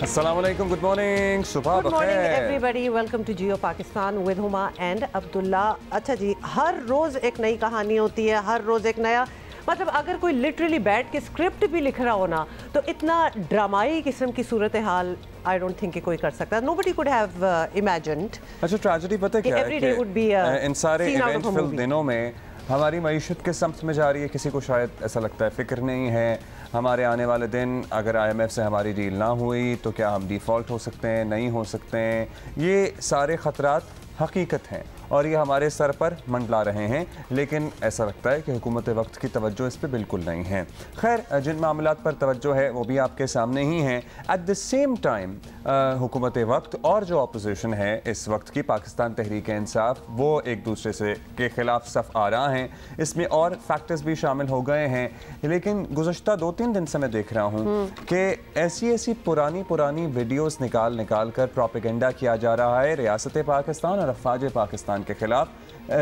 अस्सलामुअलैकुम, good morning, सुबह बखैर। Good morning everybody, welcome to Geo Pakistan with Huma and Abdullah. अच्छा जी, हर रोज़ एक नई कहानी होती है, हर रोज़ एक नया, मतलब अगर कोई लिटरली बैठ के स्क्रिप्ट भी लिख रहा हो ना, तो इतना ड्रामाई किस्म की सूरत हाल आई डोंट थिंक कि कोई कर सकता। Nobody could have imagined. अच्छा, ट्रेजेडी पता क्या है कि इन सारे इवेंट फिल्म दिनों में हमारी मईशत के समत में जा रही है। किसी को शायद ऐसा लगता है फ़िक्र नहीं है हमारे आने वाले दिन, अगर IMF से हमारी डील ना हुई तो क्या हम डिफ़ॉल्ट हो सकते हैं, नहीं हो सकते हैं। ये सारे ख़तरात हकीकत हैं और ये हमारे सर पर मंडला रहे हैं, लेकिन ऐसा लगता है कि हुकूमत वक्त की तवज्जो इस पर बिल्कुल नहीं है। खैर, जिन मामलात पर तवज्जो है वो भी आपके सामने ही हैं। एट द सेम टाइम हुकूमत वक्त और जो अपोजिशन है इस वक्त की, पाकिस्तान तहरीक इंसाफ, वो एक दूसरे से के ख़िलाफ़ सफ़ आ रहा हैं। इसमें और फैक्टर्स भी शामिल हो गए हैं, लेकिन गुज़श्ता 2-3 दिन से मैं देख रहा हूँ कि ऐसी पुरानी वीडियोज़ निकाल कर प्रोपेगेंडा किया जा रहा है रियासत पाकिस्तान और अफवाज पाकिस्तान के ख़िलाफ़,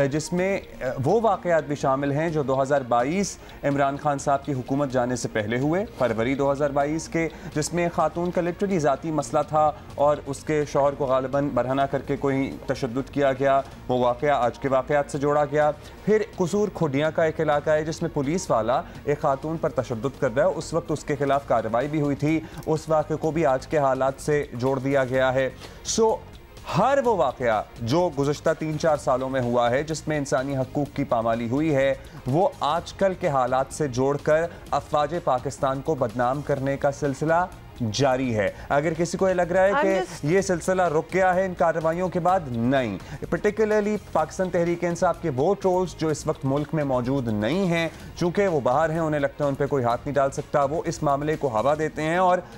जिसमें वो वाक़यात भी शामिल हैं जो 2022 इमरान खान साहब की हुकूमत जाने से पहले हुए, फरवरी 2022 के, जिसमें खातून का लिटरली ज़ाती मसला था और उसके शौहर को गालिबन बरहना करके कोई तशद्दुद किया गया। वो वाक़या आज के वाक़यात से जोड़ा गया। फिर कसूर खुडियाँ का एक इलाका है जिसमें पुलिस वाला एक खातून पर तशद्दुद कर रहा है, उस वक्त उसके खिलाफ कार्रवाई भी हुई थी, उस वाक़े को भी आज के हालात से जोड़ दिया गया है। सो हर वो वाक़या जो गुज़श्ता 3-4 सालों में हुआ है जिसमें इंसानी हकूक़ की पामाली हुई है, वो आजकल के हालात से जोड़कर अफवाज पाकिस्तान को बदनाम करने का सिलसिला जारी है। अगर किसी को ये लग रहा है कि ये सिलसिला रुक गया है इन कार्रवाइयों के बाद, नहीं। पर्टिकुलरली पाकिस्तान तहरीक इंसाफ के वो ट्रोल्स जो इस वक्त मुल्क में मौजूद नहीं हैं, चूँकि वो बाहर हैं, उन्हें लगता है उन पर कोई हाथ नहीं डाल सकता, वो इस मामले को हवा देते हैं और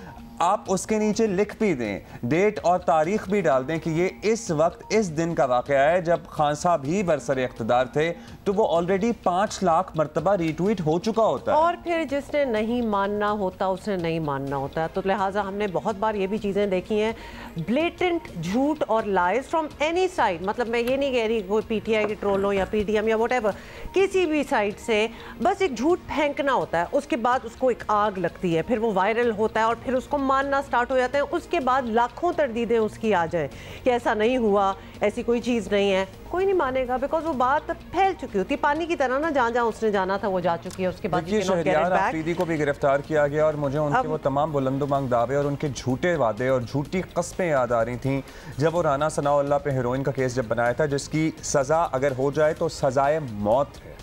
आप उसके नीचे लिख भी दें, डेट और तारीख भी डाल दें कि ये इस वक्त इस दिन का वाक़या है जब खान साहब ही बरसरे इख्तिदार थे, तो वो ऑलरेडी 5 लाख मरतबा रीट्वीट हो चुका होता है। और फिर जिसने नहीं मानना होता उसने नहीं मानना होता है। तो लिहाजा हमने बहुत बार ये भी चीज़ें देखी हैं, ब्लेटेंट झूठ और लाइज फ्रॉम एनी साइड। मतलब मैं ये नहीं कह रही कोई PTI की ट्रोल हो या PTM या व्हाटएवर, किसी भी साइड से बस एक झूठ फेंकना होता है, उसके बाद उसको एक आग लगती है, फिर वो वायरल होता है और फिर उसको मानना स्टार्ट हो जाते हैं। उसके बाद लाखों तरदीदें उसकी आ जाए कि ऐसा नहीं हुआ, ऐसी कोई चीज़ नहीं है, कोई नहीं मानेगा, बिकॉज वो बात फैल चुकी होती है पानी की तरह ना। जहाँ उसने जाना था वो जा चुकी है। उसके बाद शहरियार आफरीदी को भी गिरफ्तार किया गया और मुझे उनके वो तमाम बुलंदुमांग दावे और उनके झूठे वादे और झूठी कस्में याद आ रही थी जब वो राना सनाउल्लाह पे हेरोइन का केस जब बनाया था, जिसकी सज़ा अगर हो जाए तो सज़ाए मौत है।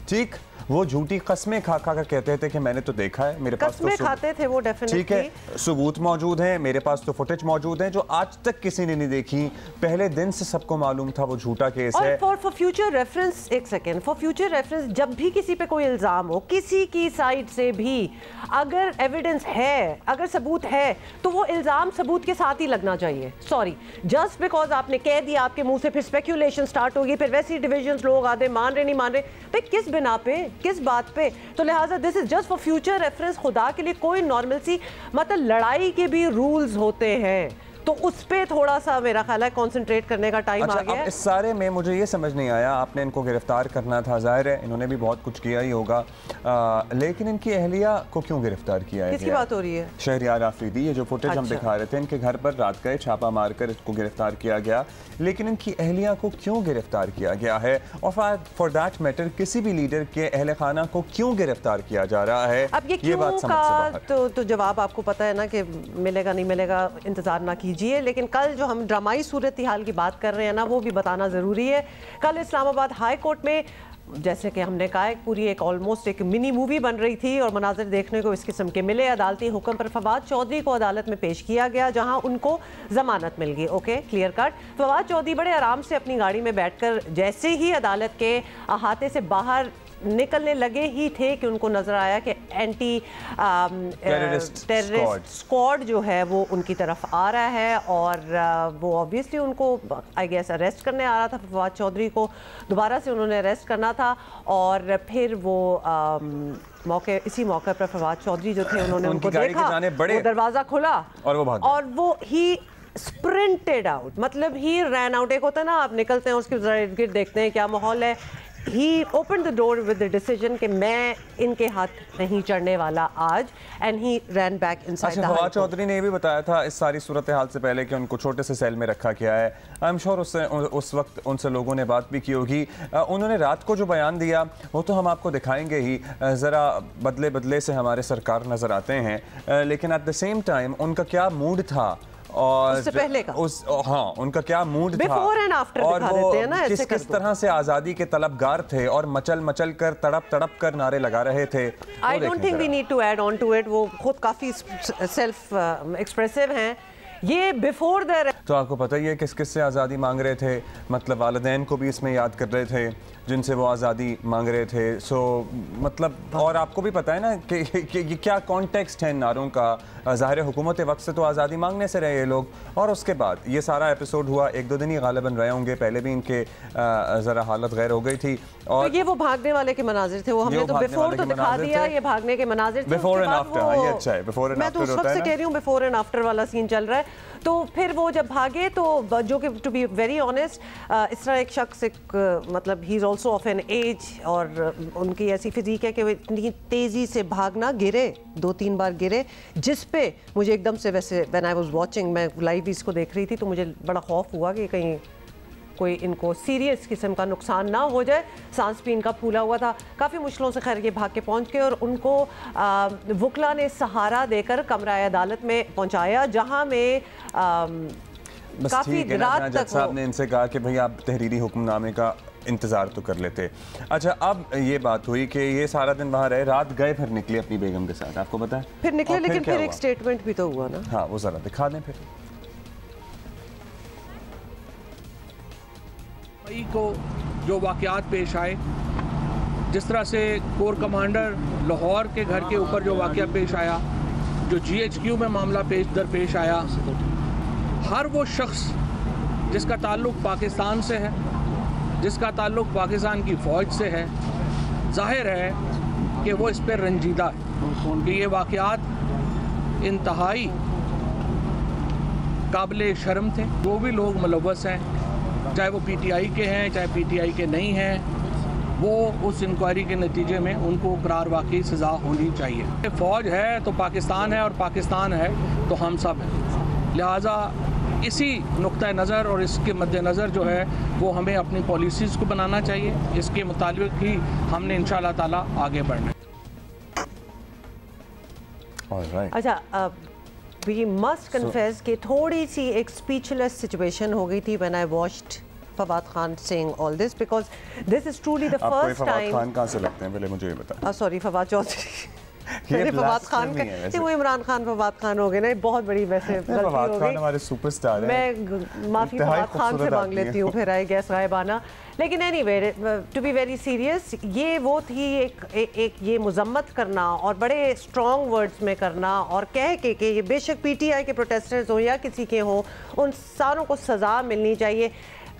ठीक, वो झूठी कस्में खा कर कहते थे कि मैंने तो देखा है, मेरे पास तो खाते थे वो, डेफिनेटली ठीक है, सबूत मौजूद हैं, मेरे पास तो फुटेज मौजूद है जो आज तक किसी ने नहीं देखी। पहले दिन से सबको मालूम था वो झूठा केस है। फॉर फ्यूचर रेफरेंस, एक सेकेंड, फॉर फ्यूचर रेफरेंस, जब भी किसी पे कोई इल्जाम हो किसी की साइड से भी, अगर एविडेंस है, अगर सबूत है, तो वो इल्जाम सबूत के साथ ही लगना चाहिए। सॉरी, जस्ट बिकॉज आपने कह दिया आपके मुंह से, फिर स्पेकुलेशन स्टार्ट होगी, फिर वैसी डिविजन्स लोग आते मान रहे नहीं मान रहे, भाई किस बिना पे, किस बात पे? तो लिहाजा this is just for future reference. खुदा के लिए कोई नॉर्मल सी, मतलब लड़ाई के भी रूल्स होते हैं, तो उस पर थोड़ा सा मेरा ख्याल है कॉन्सेंट्रेट करने का टाइम आ गया है। इस सारे में मुझे ये समझ नहीं आया, आपने इनको गिरफ्तार करना था, जाहिर है इन्होंने भी बहुत कुछ किया ही होगा, लेकिन इनकी अहलिया को क्यों गिरफ्तार किया है? किसकी बात हो रही है? शहरियार आफरीदी, ये जो फुटेज हम दिखा रहे थे, इनके घर पर रात गए छापा मारकर इसको गिरफ्तार किया गया, लेकिन इनकी अहलिया को क्यों गिरफ्तार किया गया है? और फॉर दैट मैटर किसी भी लीडर के अहल खाना को क्यों गिरफ्तार किया जा रहा है? अब ये बात का तो जवाब आपको पता है ना कि मिलेगा नहीं मिलेगा, इंतजार ना कीजिए। लेकिन कल जो हम ड्रामाई सूरत हाल की बात कर रहे हैं ना, वो भी बताना ज़रूरी है। कल इस्लामाबाद हाई कोर्ट में, जैसे कि हमने कहा, पूरी एक ऑलमोस्ट एक मिनी मूवी बन रही थी और मनाज़र देखने को इस किस्म के मिले। अदालती हुक्म पर फवाद चौधरी को अदालत में पेश किया गया, जहां उनको जमानत मिल गई। Okay, clear cut. Fawad Chaudhry बड़े आराम से अपनी गाड़ी में बैठकर जैसे ही अदालत के अहाते से बाहर निकलने लगे ही थे कि उनको नजर आया कि एंटी टेररिस्ट स्क्वाड जो है वो उनकी तरफ आ रहा है और वो ऑब्वियसली उनको आई गेस अरेस्ट करने आ रहा था। फवाद चौधरी को दोबारा से उन्होंने अरेस्ट करना था और फिर वो इसी मौके पर फवाद चौधरी जो थे उन्होंने उनको देखा, वो दरवाजा खुला और वो ही स्प्रिंटेड आउट, मतलब ही रैन आउट। एक होता है ना, आप निकलते हैं उसके इर्द गिर्द देखते हैं क्या माहौल है, he opened the door with the decision कि मैं इनके हाथ नहीं चढ़ने वाला आज, and he ran back inside the Fawad Chaudhary ने ये भी बताया था इस सारी सूरत हाल से पहले कि उनको छोटे से सेल में रखा गया है। आई एम श्योर उस वक्त उनसे लोगों ने बात भी की होगी। उन्होंने रात को जो बयान दिया वो तो हम आपको दिखाएंगे ही, ज़रा बदले बदले से हमारे सरकार नज़र आते हैं, लेकिन एट द सेम टाइम उनका क्या मूड था और उससे पहले का हाँ उनका क्या मूड था और वो किस तरह से आज़ादी के तलबगार थे और मचल कर तड़प कर नारे लगा रहे थे। I don't think we need to add on to it, वो खुद काफ़ी सेल्फ एक्सप्रेसिव हैं। ये बिफोर द तो आपको पता ही है किस किस से आज़ादी मांग रहे थे, मतलब वालिदैन को भी इसमें याद कर रहे थे जिनसे वो आज़ादी मांग रहे थे। सो मतलब और आपको भी पता है ना कि ये क्या कॉन्टेक्स्ट है इन नारों का। ज़ाहिर हुकूमत वक्त से तो आज़ादी मांगने से रहे ये लोग, और उसके बाद ये सारा एपिसोड हुआ, एक दो दिन ही गालिबन रहे होंगे, पहले भी इनके ज़रा हालत गैर हो गई थी। और तो ये वो भागने वाले के मनाजिर थे, वो हमने तो बिफोर तो दिखा दिया, ये भागने के मनाजिर थे। बिफोर एंड आफ्टर, ये अच्छा है, बिफोर एंड आफ्टर मैं तो उस वक्त से कह रही हूँ बिफोर एंड आफ्टर वाला सीन चल रहा है। तो फिर वो जब भागे तो जो कि टू बी वेरी ऑनेस्ट इस तरह एक शख्स मतलब ही is also of an age और उनकी ऐसी फिजिक है कि वो इतनी तेज़ी से भागना, गिरे 2-3 बार गिरे, जिस पे मुझे एकदम से वैसे व्हेन आई वाज वाचिंग, मैं लाइव इसको देख रही थी तो मुझे बड़ा खौफ हुआ कि कहीं कोई इनको सीरियस किस्म का नुकसान ना हो जाए। सांस भी इनका फूला हुआ था, काफ़ी मुश्किलों से खैर ये भाग के पहुंच गए और उनको वकला ने सहारा देकर कमरा अदालत में पहुंचाया, जहां में काफ़ी रात तक साहब ने इनसे कहा कि भाई आप तहरीरी हुक्मनामे का इंतज़ार तो कर लेते। अच्छा, अब ये बात हुई कि ये सारा दिन वहाँ रहे, रात गए फिर निकले अपनी बेगम के साथ, आपको पता है फिर निकले, लेकिन फिर एक स्टेटमेंट भी तो हुआ ना। हाँ, वो ज़रा दिखा दें फिर। को जो वाक़यात पेश आए, जिस तरह से कोर कमांडर लाहौर के घर के ऊपर जो वाक़या पेश आया, जो GHQ में मामला दरपेश आया, हर वो शख्स जिसका ताल्लुक़ पाकिस्तान से है, जिसका ताल्लुक़ पाकिस्तान की फ़ौज से है, ज़ाहिर है कि वो इस पर रंजीदा है कि ये वाक़यात इंतहाई काबिल शर्म थे। वो भी लोग मुलव्वस हैं, चाहे वो PTI के हैं चाहे PTI के नहीं हैं, वो उस इंक्वायरी के नतीजे में उनको करार वाकई सज़ा होनी चाहिए। फ़ौज है तो पाकिस्तान है और पाकिस्तान है तो हम सब हैं, लिहाजा इसी नुक्ता नज़र और इसके मद्देनज़र जो है वो हमें अपनी पॉलिसीज़ को बनाना चाहिए, इसके मुताबिक ही हमने इंशाअल्लाह ताला आगे बढ़ना है। अच्छा, we must confess कि थोड़ी सी एक speechless situation हो गई थी when I watched Fawad Khan saying all this, because this is truly the first time। Fawad Khan कहाँ से लगते हैं पहले मुझे ये बता। सॉरी, फवाद चौधरी फवाद खान का वो इमरान खान फवाद खान हो गए ना, बहुत बड़ी वैसे गलती हो गई। हमारे सुपरस्टार हैं, मैं माफ़ी फवाद खान से मांग लेती हूँ फिर आई गैस गायबाना। लेकिन anyway, to be very serious, ये वो थी एक ये मजम्मत करना और बड़े स्ट्रॉन्ग वर्ड्स में करना और कह के कि ये बेशक PTI के प्रोटेस्टर्स हो या किसी के हों, उन सारों को सज़ा मिलनी चाहिए।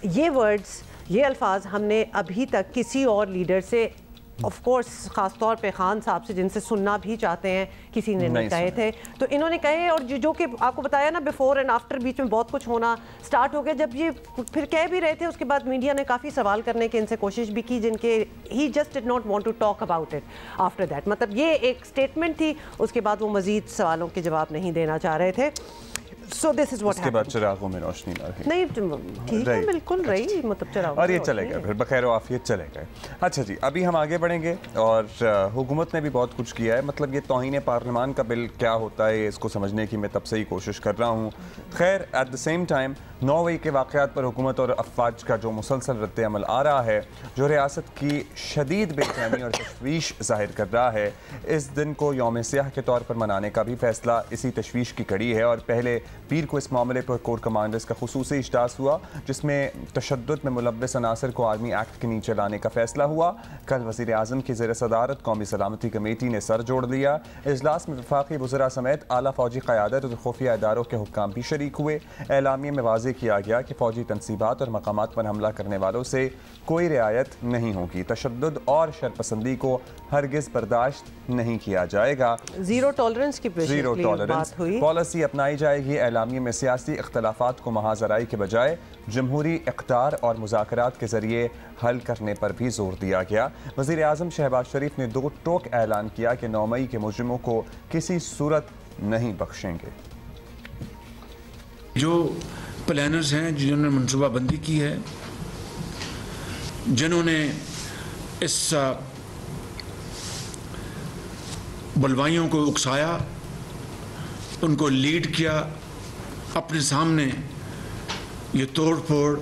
ये वर्ड्स, ये अल्फाज हमने अभी तक किसी और लीडर से, ऑफ कोर्स ख़ास तौर पे खान साहब से जिनसे सुनना भी चाहते हैं, किसी ने नहीं कहे थे। तो इन्होंने कहे, और जो कि आपको बताया ना बिफोर एंड आफ्टर बीच में बहुत कुछ होना स्टार्ट हो गया। जब ये फिर कह भी रहे थे, उसके बाद मीडिया ने काफ़ी सवाल करने की इनसे कोशिश भी की, जिनके he just did not want to talk about it after that. मतलब ये एक स्टेटमेंट थी, उसके बाद वो मज़ीद सवालों के जवाब नहीं देना चाह रहे थे। So this is what उसके बाद चिरागों में रोशनी ना रही। नहीं, ठीक है, बिल्कुल रही, मतलब चिरागों और ये चले गए फिर बखैर आफियत चले गए। अच्छा जी, अभी हम आगे बढ़ेंगे और हुकूमत ने भी बहुत कुछ किया है, मतलब ये तौहीन पार्लिमान का बिल क्या होता है इसको समझने की मैं तब से ही कोशिश कर रहा हूँ। खैर, एट द सेम टाइम 9 मई के वाक़यात पर हुकूमत और अफवाज का जो मुसलसल रद्द अमल आ रहा है, जो रियासत की शदीद बेचैनी और तशवीश ज़ाहिर कर रहा है, इस दिन को यौम सियाह के तौर पर मनाने का भी फैसला इसी तशवीश की कड़ी है। और पहले पीर को इस मामले पर कोर कमांडर्स का खुसूसी इजलास हुआ, जिसमें तशद्दुद में मुलव्वस अनासर को आर्मी एक्ट के नीचे लाने का फैसला हुआ। कल वज़ीर आज़म की ज़ेर सदारत कौमी सलामती कमेटी ने सर जोड़ लिया। इजलास में वफाकी वज़रा समेत आला फ़ौजी क़यादत और खुफिया इदारों के हुक्काम भी शरीक हुए। एलामिया में वाज़ेह किया गया कि फ़ौजी तनसीबात और मकामात पर हमला करने वालों से कोई रियायत नहीं होगी। तशद्दुद और शरपसंदी को हरगिज़ बर्दाश्त नहीं किया जाएगा। ज़ीरो टॉलरेंस की पॉलिसी अपनाई जाएगी। एलामिये में सियासी इख्तलाफात को महाजराई के बजाय जमहूरी इक़्तिदार और मुज़ाकरात के ज़रिए हल करने पर भी जोर दिया गया। वज़ीर आज़म शहबाज शरीफ ने 2 टोक ऐलान किया कि 9 मई के मुजरिमों को किसी सूरत नहीं बख्शेंगे। जो प्लानर्स हैं, जिन्होंने मनसूबाबंदी की है, जिन्होंने इस बलवाइयों को उकसाया, उनको लीड किया, अपने सामने ये तोड़ फोड़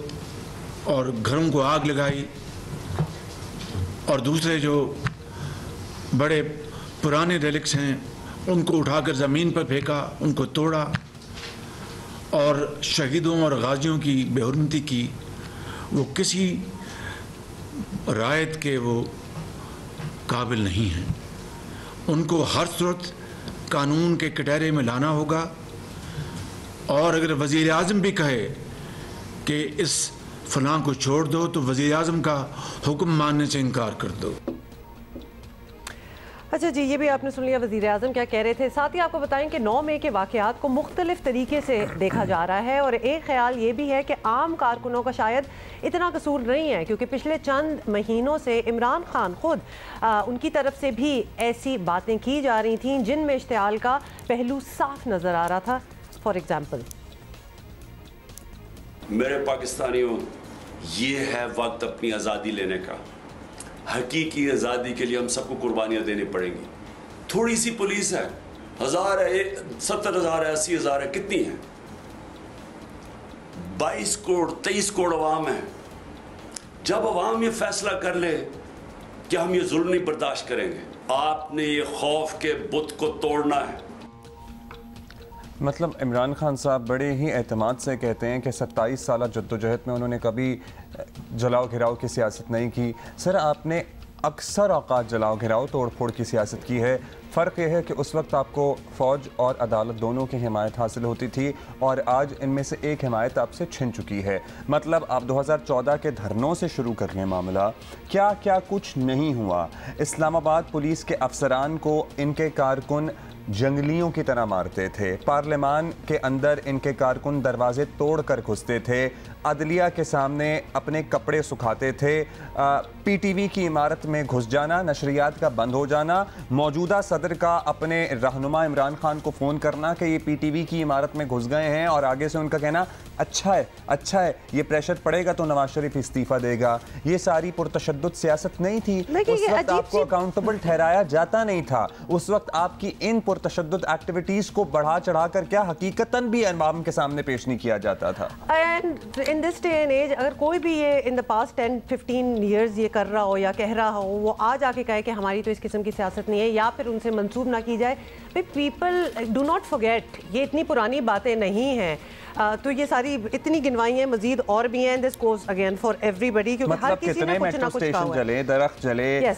और घरों को आग लगाई, और दूसरे जो बड़े पुराने रेलिक्स हैं उनको उठाकर ज़मीन पर फेंका, उनको तोड़ा और शहीदों और गाजियों की बेहुरमती की, वो किसी रायत के वो काबिल नहीं हैं। उनको हर सूरत कानून के कटहरे में लाना होगा, और अगर वज़ीर आज़म भी कहे कि इस फलां को छोड़ दो तो वज़ीर आज़म का हुक्म मानने से इनकार कर दो। अच्छा जी, ये भी आपने सुन लिया वज़ीर आज़म क्या कह रहे थे। साथ ही आपको बताएं कि 9 मई के वाक़यात को मुख्तलिफ तरीके से देखा जा रहा है, और एक ख्याल ये भी है कि आम कारकुनों का शायद इतना कसूर नहीं है, क्योंकि पिछले चंद महीनों से इमरान खान खुद उनकी तरफ से भी ऐसी बातें की जा रही थीं जिनमें इश्तिआल का पहलू साफ नज़र आ रहा था। फॉर एग्ज़ाम्पल, मेरे पाकिस्तानियों, ये है वक्त अपनी आज़ादी लेने का। हकीकी आज़ादी के लिए हम सबको कुर्बानियाँ देनी पड़ेंगी। थोड़ी सी पुलिस है, 1000 है, 70,000 है, 80,000 है, कितनी है? 22 करोड़ 23 करोड़ अवाम है। जब अवाम ये फैसला कर ले कि हम ये जुल्म नहीं बर्दाश्त करेंगे, आपने ये खौफ के बुत को तोड़ना है। मतलब इमरान खान साहब बड़े ही एतमाद से कहते हैं कि 27 साल जद्दोजहद में उन्होंने कभी जलाओ घिराव की सियासत नहीं की। सर, आपने अक्सर औकात जलाओ घिराव तोड़ फोड़ की सियासत की है। फ़र्क यह है कि उस वक्त आपको फ़ौज और अदालत दोनों की हिमायत हासिल होती थी, और आज इनमें से एक हिमायत आपसे छिन चुकी है। मतलब आप 2014 के धरनों से शुरू कर लें मामला, क्या क्या कुछ नहीं हुआ। इस्लामाबाद पुलिस के अफसरान को इनके कारकुन जंगलियों की तरह मारते थे, पार्लियामान के अंदर इनके कारकुन दरवाजे तोड़ कर घुसते थे, अदलिया के सामने अपने कपड़े सुखाते थे, पीटीवी की इमारत में घुस जाना, नशरियात का बंद हो जाना, मौजूदा सदर का अपने रहनुमा इमरान खान को फ़ोन करना कि ये पीटीवी की इमारत में घुस गए हैं, और आगे से उनका कहना अच्छा है, ये प्रेशर पड़ेगा तो नवाज शरीफ इस्तीफ़ा देगा। ये सारी पुरतशद्दुद सियासत नहीं थी। उस वक्त आपको अकाउंटेबल ठहराया जाता नहीं था। उस वक्त आपकी इन पुरतशद्दुद एक्टिविटीज़ को बढ़ा चढ़ा कर क्या हकीकतन भी अवाम के सामने पेश नहीं किया जाता था। And in this day and age, अगर कोई भी ये इन द पास्ट 10-15 ईयर्स ये कर रहा हो या कह रहा हो, वो आज आके कहे कि हमारी तो इस किस्म की सियासत नहीं है, या फिर उनसे मंसूब ना की जाए, पीपल डू नॉट फॉरगेट, ये इतनी पुरानी बातें नहीं हैं। तो ये सारी इतनी गिनवाई हैं, मजीद और भी हैं। This goes again for everybody, क्योंकि हर किसी ने कुछ ना कुछ कहा है। जले, दरख्त जले,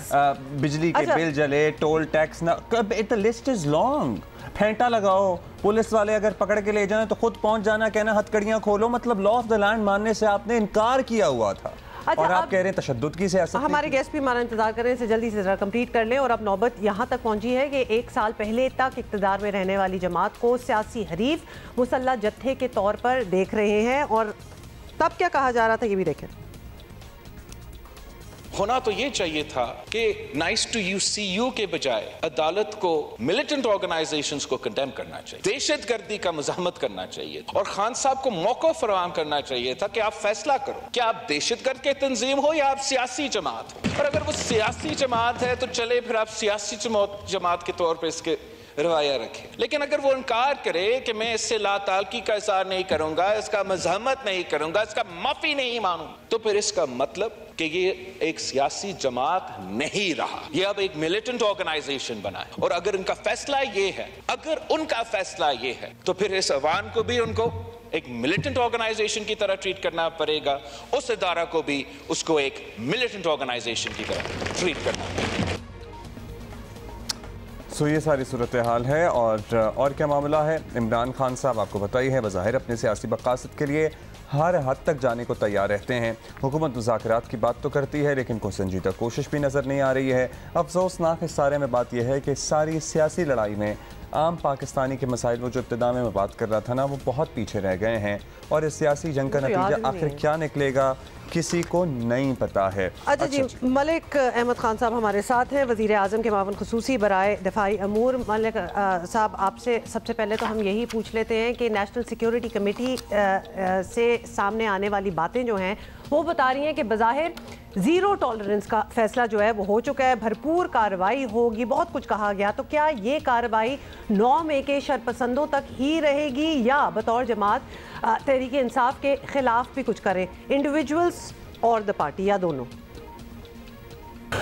बिजली के बिल जले, टोल टैक्स ना, द लिस्ट इज लॉन्ग। फेंटा लगाओ, पुलिस वाले अगर पकड़ के ले जाए तो खुद पहुंच जाना, कहना हथकड़ियां खोलो। मतलब लॉ ऑफ द लैंड मानने से आपने इनकार किया हुआ था। अच्छा, और आप कह रहे हैं तशद्दुद की सियासत। हमारे गेस्ट भी हमारा इंतजार कर रहे हैं, जल्दी से जरा कंप्लीट कर लें। और अब नौबत यहाँ तक पहुंची है कि 1 साल पहले तक इक़्तिदार में रहने वाली जमात को सियासी हरीफ मुसल्लह जत्थे के तौर पर देख रहे हैं, और तब क्या कहा जा रहा था ये भी देखें। होना तो ये चाहिए था कि nice to you see you के बजाय अदालत को मिलिटेंट ऑर्गेनाइजेशंस को कंडेम करना चाहिए, दहशतगर्दी का मुजाहमत करना चाहिए, और खान साहब को मौका फराहम करना चाहिए था कि आप फैसला करो कि आप दहशतगर्द के तंजीम हो या आप सियासी जमात हो। और अगर वो सियासी जमात है तो चले, फिर आप सियासी जमात के तौर पर इसके रवाया रखे। लेकिन अगर वो इनकार करे कि मैं इससे लाताल्की का इज़हार नहीं करूंगा, इसका मज़ाहमत नहीं करूंगा, इसका माफी नहीं मानूं, तो फिर इसका मतलब कि ये एक सियासी जमात नहीं रहा, ये अब एक मिलिटेंट ऑर्गेनाइजेशन बना है। और अगर उनका फैसला ये है, तो फिर इस अवान को भी उनको एक मिलिटेंट ऑर्गेनाइजेशन की तरह ट्रीट करना पड़ेगा, उस इदारा को भी उसको एक मिलिटेंट ऑर्गेनाइजेशन की तरह ट्रीट करना पड़ेगा। सो ये सारी सूरत हाल है। और क्या मामला है, इमरान खान साहब आपको पता ही है, बज़ाहिर अपने सियासी मक़ासद के लिए हर हद तक जाने को तैयार रहते हैं। हुकूमत मुज़ाकरात की बात तो करती है, लेकिन कोई संजीदा कोशिश भी नज़र नहीं आ रही है। अफसोसनाक इस सारे में बात यह है कि सारी सियासी लड़ाई में आम पाकिस्तानी के मसाइल वो जो इब्तिदा में मैं बात कर रहा था ना, वो बहुत पीछे रह गए हैं और इस सियासी जंग का नतीजा आखिर क्या निकलेगा किसी को नहीं पता है। अच्छा जी, मलिक अहमद खान साहब हमारे साथ हैं, वज़ीर आज़म के मावन खुसूसी बराए दिफाई अमूर। मलिक साहब, आपसे सबसे पहले तो हम यही पूछ लेते हैं कि नेशनल सिक्योरिटी कमेटी से सामने आने वाली बातें जो हैं वो बता रही हैं कि बज़ाहिर ज़ीरो टॉलरेंस का फैसला जो है वो हो चुका है, भरपूर कार्रवाई होगी, बहुत कुछ कहा गया। तो क्या ये कार्रवाई 9 मई के शरपसंदों तक ही रहेगी या बतौर जमात तहरीक इंसाफ के खिलाफ भी कुछ करें, इंडिविजुअल्स और द पार्टी, या दोनों?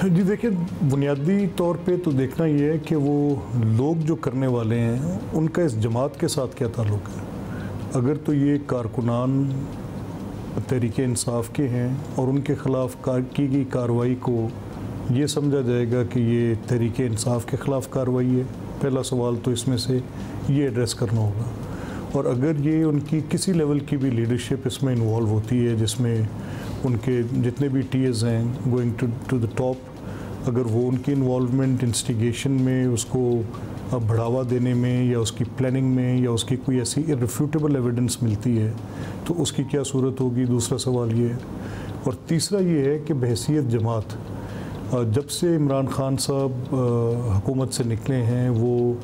जी देखिए, बुनियादी तौर पे तो देखना ये है कि वो लोग जो करने वाले हैं उनका इस जमात के साथ क्या ताल्लुक़ है। अगर तो ये कारकुनान तहरीक इंसाफ के हैं और उनके ख़िलाफ़ की गई कार्रवाई को ये समझा जाएगा कि ये तहरीक इंसाफ के ख़िलाफ़ कार्रवाई है, पहला सवाल तो इसमें से ये एड्रेस करना होगा। और अगर ये उनकी किसी लेवल की भी लीडरशिप इसमें इन्वॉल्व होती है, जिसमें उनके जितने भी टीएस हैं गोइंग टू द टॉप, अगर वो उनकी इन्वॉल्वमेंट इंस्टिगेशन में, उसको बढ़ावा देने में या उसकी प्लानिंग में या उसकी कोई ऐसी इररिफ्यूटेबल एविडेंस मिलती है तो उसकी क्या सूरत होगी, दूसरा सवाल ये है। और तीसरा ये है कि बहैसियत जमात, जब से इमरान खान साहब हुकूमत से निकले हैं वो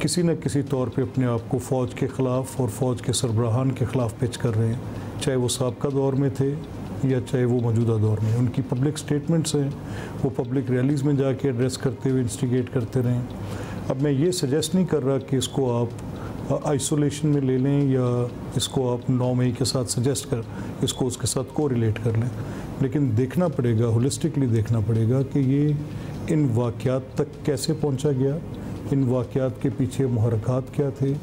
किसी न किसी तौर पे अपने आप को फ़ौज के ख़िलाफ़ और फ़ौज के सरबराहान के ख़िलाफ़ पिच कर रहे हैं, चाहे वो साबका दौर में थे या चाहे वो मौजूदा दौर में। उनकी पब्लिक स्टेटमेंट्स हैं, वो पब्लिक रैलीज़ में जाके एड्रेस करते हुए इंस्टिगेट करते रहें। अब मैं ये सजेस्ट नहीं कर रहा कि इसको आप आइसोलेशन में ले लें या इसको आप 9 मई के साथ सजेस्ट कर इसको उसके साथ को रिलेट कर लें, लेकिन देखना पड़ेगा, होलिस्टिकली देखना पड़ेगा कि ये इन वाक़यात तक कैसे पहुंचा गया, इन वाक़यात के पीछे मुहर्रकात क्या थे,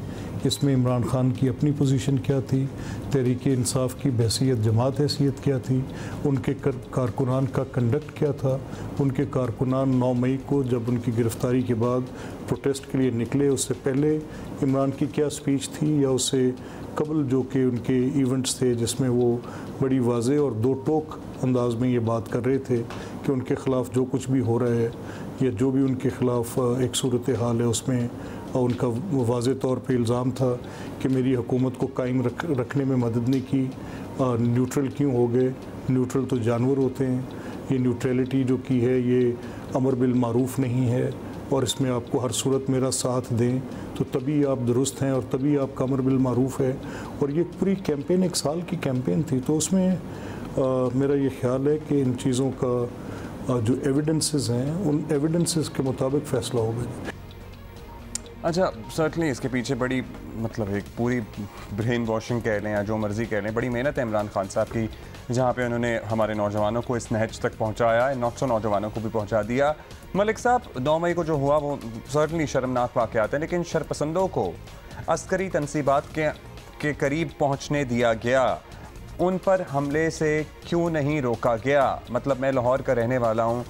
इसमें इमरान खान की अपनी पोजीशन क्या थी, तहरीक इंसाफ की बहसियत जमात हैसियत क्या थी, उनके कारकुनान का कंडक्ट क्या था, उनके कारकुनान 9 मई को जब उनकी गिरफ़्तारी के बाद प्रोटेस्ट के लिए निकले उससे पहले इमरान की क्या स्पीच थी या उससे कबल जो कि उनके इवेंट्स थे जिसमें वो बड़ी वाज़ेह और दो टोक अंदाज में ये बात कर रहे थे कि उनके ख़िलाफ़ जो कुछ भी हो रहा है या जो भी उनके ख़िलाफ़ एक सूरत हाल है उसमें उनका वाज़ेह तौर पे इल्ज़ाम था कि मेरी हुकूमत को कायम रखने में मदद नहीं की, न्यूट्रल क्यों हो गए, न्यूट्रल तो जानवर होते हैं, ये न्यूट्रलिटी जो की है ये अमर बिल मारूफ़ नहीं है और इसमें आपको हर सूरत मेरा साथ दें तो तभी आप दुरुस्त हैं और तभी आपका अमर बिल मारूफ़ है। और ये पूरी कैंपेन 1 साल की कैंपेन थी, तो उसमें मेरा ये ख्याल है कि इन चीज़ों का जो एविडेंसेस हैं उन एविडेंसेस के मुताबिक फ़ैसला होगा। अच्छा, सर्टनली इसके पीछे बड़ी मतलब एक पूरी ब्रेन वॉशिंग कह लें या जो मर्ज़ी कह लें, बड़ी मेहनत है इमरान खान साहब की, जहाँ पे उन्होंने हमारे नौजवानों को इस नहज तक पहुँचाया, 900 नौजवानों को भी पहुँचा दिया। मलिक साहब, 9 मई को जो हुआ वो सर्टनली शर्मनाक वाक़यात हैं, लेकिन शरपसंदों को अस्करी तनसीबात के करीब पहुँचने दिया गया, उन पर हमले से क्यों नहीं रोका गया? मतलब मैं लाहौर का रहने वाला हूँ,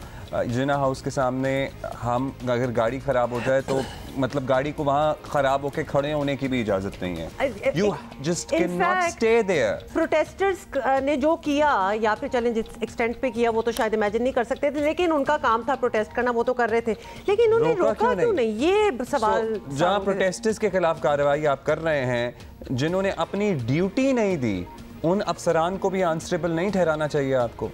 जिना हाउस के सामने हम अगर गाड़ी ख़राब हो जाए तो मतलब गाड़ी को वहाँ ख़राब होकर खड़े होने की भी इजाज़त नहीं है। You just cannot stay there. Protesters ने जो किया या फिर चलें जिस एक्सटेंट पे किया वो तो शायद इमेजिन नहीं कर सकते थे, लेकिन उनका काम था प्रोटेस्ट करना, वो तो कर रहे थे, लेकिन उन्हें रोका क्यों नहीं? ये सवाल। जहाँ प्रोटेस्टर्स के खिलाफ कार्रवाई आप कर रहे हैं, जिन्होंने अपनी ड्यूटी नहीं दी, उन अफसरान को भी आंसरेबल नहीं ठहराना चाहिए आपको?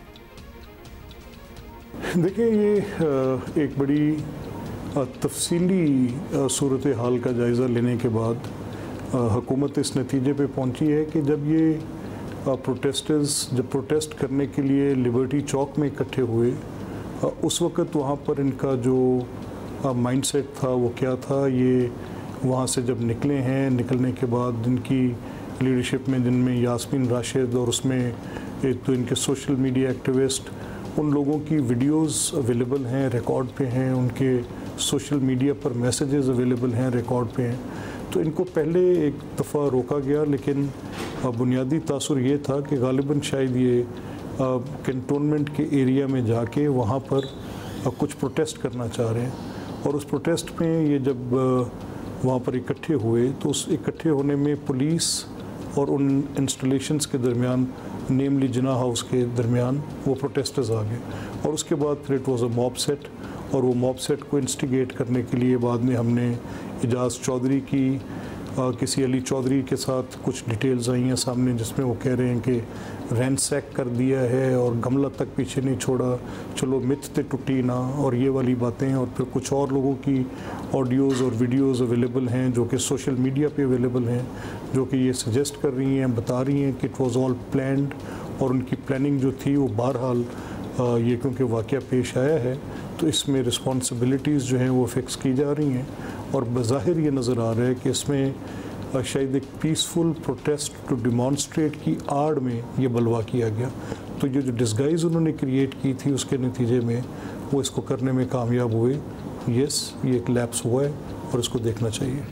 देखिए, ये एक बड़ी तफसीली सूरत हाल का जायज़ा लेने के बाद हुकूमत इस नतीजे पे पहुंची है कि जब ये प्रोटेस्टर्स जब प्रोटेस्ट करने के लिए लिबर्टी चौक में इकट्ठे हुए, उस वक़्त वहाँ पर इनका जो माइंडसेट था वो क्या था। ये वहाँ से जब निकले हैं, निकलने के बाद इनकी लीडरशिप में जिनमें यास्मीन राशिद और उसमें एक तो इनके सोशल मीडिया एक्टिविस्ट, उन लोगों की वीडियोस अवेलेबल हैं, रिकॉर्ड पे हैं, उनके सोशल मीडिया पर मैसेजेस अवेलेबल हैं, रिकॉर्ड पे हैं। तो इनको पहले एक दफ़ा रोका गया, लेकिन बुनियादी तासुर ये था कि गालिबन शायद ये कैंटोनमेंट के एरिया में जाके वहाँ पर कुछ प्रोटेस्ट करना चाह रहे हैं। और उस प्रोटेस्ट में ये जब वहाँ पर इकट्ठे हुए तो उस इकट्ठे होने में पुलिस और उन इंस्टॉलेशंस के दरमियान, नेमली जिना हाउस के दरमियान, वो प्रोटेस्टर्स आ गए और उसके बाद फिर it was a mob set और वो मॉब सेट को इंस्टिगेट करने के लिए बाद में हमने इजाज़ चौधरी की किसी अली चौधरी के साथ कुछ डिटेल्स आई हैं सामने, जिसमें वो कह रहे हैं कि रैंसैक कर दिया है और गमला तक पीछे नहीं छोड़ा, चलो मिथ ते टुटी ना, और ये वाली बातें। और फिर कुछ और लोगों की ऑडियोज़ और वीडियोज़ अवेलेबल हैं जो कि सोशल मीडिया पे अवेलेबल हैं, जो कि ये सजेस्ट कर रही हैं, बता रही हैं कि इट वाज ऑल प्लान्ड, और उनकी प्लानिंग जो थी वो बहरहाल ये क्योंकि वाक़या पेश आया है तो इसमें रिस्पॉन्सिबिलिटीज़ जो हैं वो फिक्स की जा रही हैं। और बज़ाहिर ये नज़र आ रहा है कि इसमें शायद एक पीसफुल प्रोटेस्ट टू डिमॉन्स्ट्रेट की आड़ में ये बलवा किया गया। तो ये जो डिस्गाइज़ उन्होंने क्रिएट की थी उसके नतीजे में वो इसको करने में कामयाब हुए। यस, ये एक लैप्स हुआ है और इसको देखना चाहिए।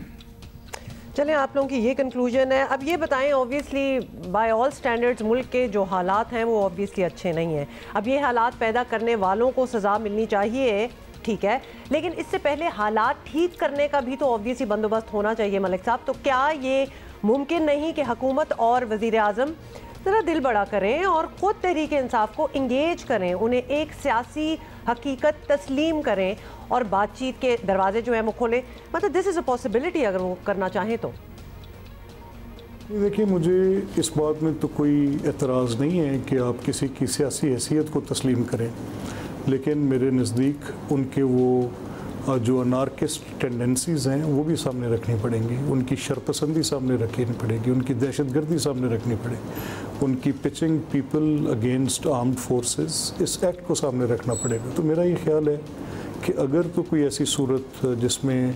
चलें, आप लोगों की ये कंक्लूजन है। अब ये बताएं, ऑब्वियसली बाय ऑल स्टैंडर्ड्स मुल्क के जो हालात हैं वो ऑब्वियसली अच्छे नहीं हैं। अब ये हालात पैदा करने वालों को सज़ा मिलनी चाहिए, ठीक है, लेकिन इससे पहले हालात ठीक करने का भी तो ऑब्वियसली बंदोबस्त होना चाहिए मलिक साहब। तो क्या ये मुमकिन नहीं कि हुकूमत और वज़ीर आज़म ज़रा दिल बड़ा करें और ख़ुद तहरीक इंसाफ को इंगेज करें, उन्हें एक सियासी हकीकत तस्लीम करें और बातचीत के दरवाजे जो है वो खोलें? मतलब दिस इज़ अ पॉसिबिलिटी अगर वो करना चाहें तो। देखिए, मुझे इस बात में तो कोई एतराज़ नहीं है कि आप किसी की सियासी हैसियत को तस्लीम करें, लेकिन मेरे नज़दीक उनके वो जो अनार्किस्ट टेंडेंसीज़ हैं वो भी सामने रखनी पड़ेंगी, उनकी शरपसंदी सामने रखनी पड़ेगी, उनकी दहशतगर्दी सामने रखनी पड़ेगी, उनकी pitching people against armed forces, इस एक्ट को सामने रखना पड़ेगा। तो मेरा ये ख्याल है कि अगर तो कोई ऐसी सूरत जिसमें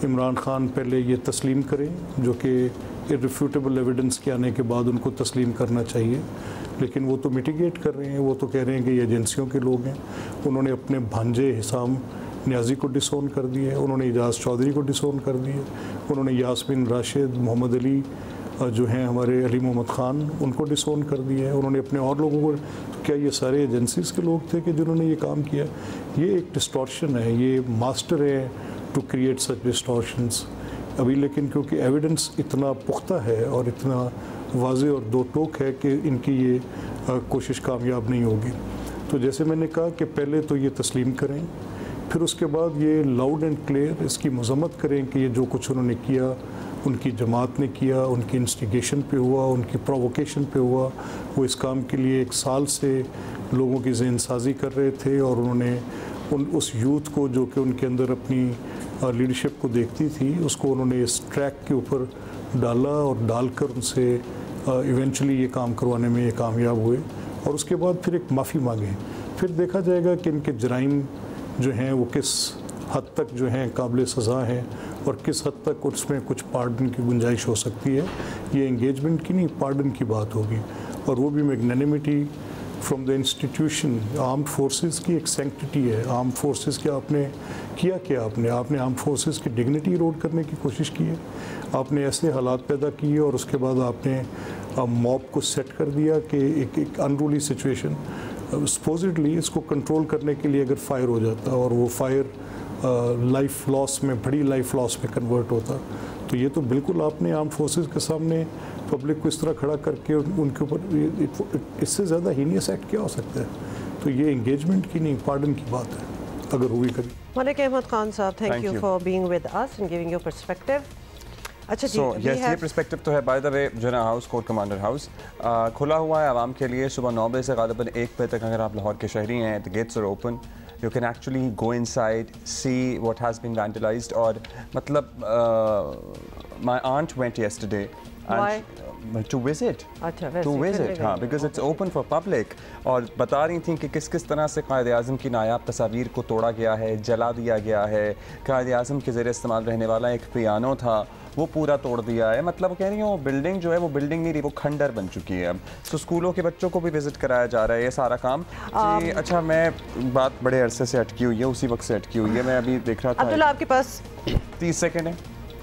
इमरान खान पहले ये तस्लीम करें, जो कि इररिफ्यूटेबल एविडेंस के आने के बाद उनको तस्लीम करना चाहिए, लेकिन वो तो मिटिगेट कर रहे हैं, वो तो कह रहे हैं कि ये एजेंसियों के लोग हैं। उन्होंने अपने भांजे हिसाम न्याजी को डिसोन कर दिए, उन्होंने इजाज़ चौधरी को डिसोन कर दिए, उन्होंने यास्मीन राशिद, मोहम्मद अली जो हैं हमारे, अली मोहम्मद ख़ान, उनको डिसोन कर दिया है, उन्होंने अपने और लोगों को। तो क्या ये सारे एजेंसीज़ के लोग थे कि जिन्होंने ये काम किया? ये एक डिस्टॉर्शन है, ये मास्टर है टू क्रिएट सच डिस्टॉर्शंस अभी। लेकिन क्योंकि एविडेंस इतना पुख्ता है और इतना वाज़ेह और दो टोक है कि इनकी ये कोशिश कामयाब नहीं होगी। तो जैसे मैंने कहा कि पहले तो ये तस्लीम करें, फिर उसके बाद ये लाउड एंड क्लियर इसकी मज़म्मत करें कि ये जो कुछ उन्होंने किया, उनकी जमात ने किया, उनकी इंस्टिगेशन पे हुआ, उनकी प्रोवोकेशन पे हुआ। वो इस काम के लिए 1 साल से लोगों की ज़हन साजी कर रहे थे और उन्होंने उस यूथ को जो कि उनके अंदर अपनी लीडरशिप को देखती थी, उसको उन्होंने इस ट्रैक के ऊपर डाला और डालकर उनसे इवेंचुअली ये काम करवाने में ये कामयाब हुए। और उसके बाद फिर एक माफ़ी मांगे, फिर देखा जाएगा कि इनके जराइम जो हैं वो किस हद तक जो हैं काबिल सज़ा हैं और किस हद तक उसमें कुछ पार्डन की गुंजाइश हो सकती है। ये एंगेजमेंट की नहीं, पार्डन की बात होगी, और वो भी magnanimity from the institution. Armed forces की एक सैंक्टिटी है। आर्म्ड फोर्सेस के आपने किया क्या? आपने आर्म्ड फोर्सेस की डिग्निटी इरोड करने की कोशिश की है। आपने ऐसे हालात पैदा किए और उसके बाद आपने मॉब को सेट कर दिया कि एक अनरूली सिचुएशन, सपोजिटली इसको कंट्रोल करने के लिए अगर फायर हो जाता और वो फायर लाइफ लॉस में, बड़ी लाइफ लॉस में कन्वर्ट होता, तो ये तो बिल्कुल आपने आर्म्ड फोर्सेस के सामने पब्लिक को इस तरह खड़ा करके उनके ऊपर, इससे ज़्यादा हीनियस एक्ट क्या हो सकता है? तो ये एंगेजमेंट की नहीं, पार्डन की बात है अगर हुई कभी। मलिक अहमद खान साहब, thank you for being with us and giving your perspective. अच्छा जी, ये पर्सपेक्टिव तो है बाय द वे जो ना हाउस कोर्ट कमांडर हाउस खुला हुआ है आवाम के लिए। सुबह 9 बजे से गालिबन 1 बजे तक अगर आप लाहौर के शहरी हैं, the gates are open, you can actually go inside, see what has been vandalized. और मतलब my aunt went yesterday and to visit. अच्छा, to visit, हाँ, because it's open for public. और बता रही थी कि किस किस तरह से कायद आज़म की नायाब तस्वीर को तोड़ा गया है, जला दिया गया है। कायद आज़म के ज़ेर इस्तेमाल रहने वाला एक पियानो था, वो पूरा तोड़ दिया है। मतलब कह रही हूँ बिल्डिंग जो है वो बिल्डिंग नहीं रही, वो खंडर बन चुकी है अब। तो स्कूलों के बच्चों को भी विजिट कराया जा रहा है, ये सारा काम जी। अच्छा, मैं बात बड़े अरसे से अटकी हुई है, उसी वक्त से अटकी हुई है। मैं अभी देख रहा था, अब्दुल्ला आपके पास 30 सेकेंड है,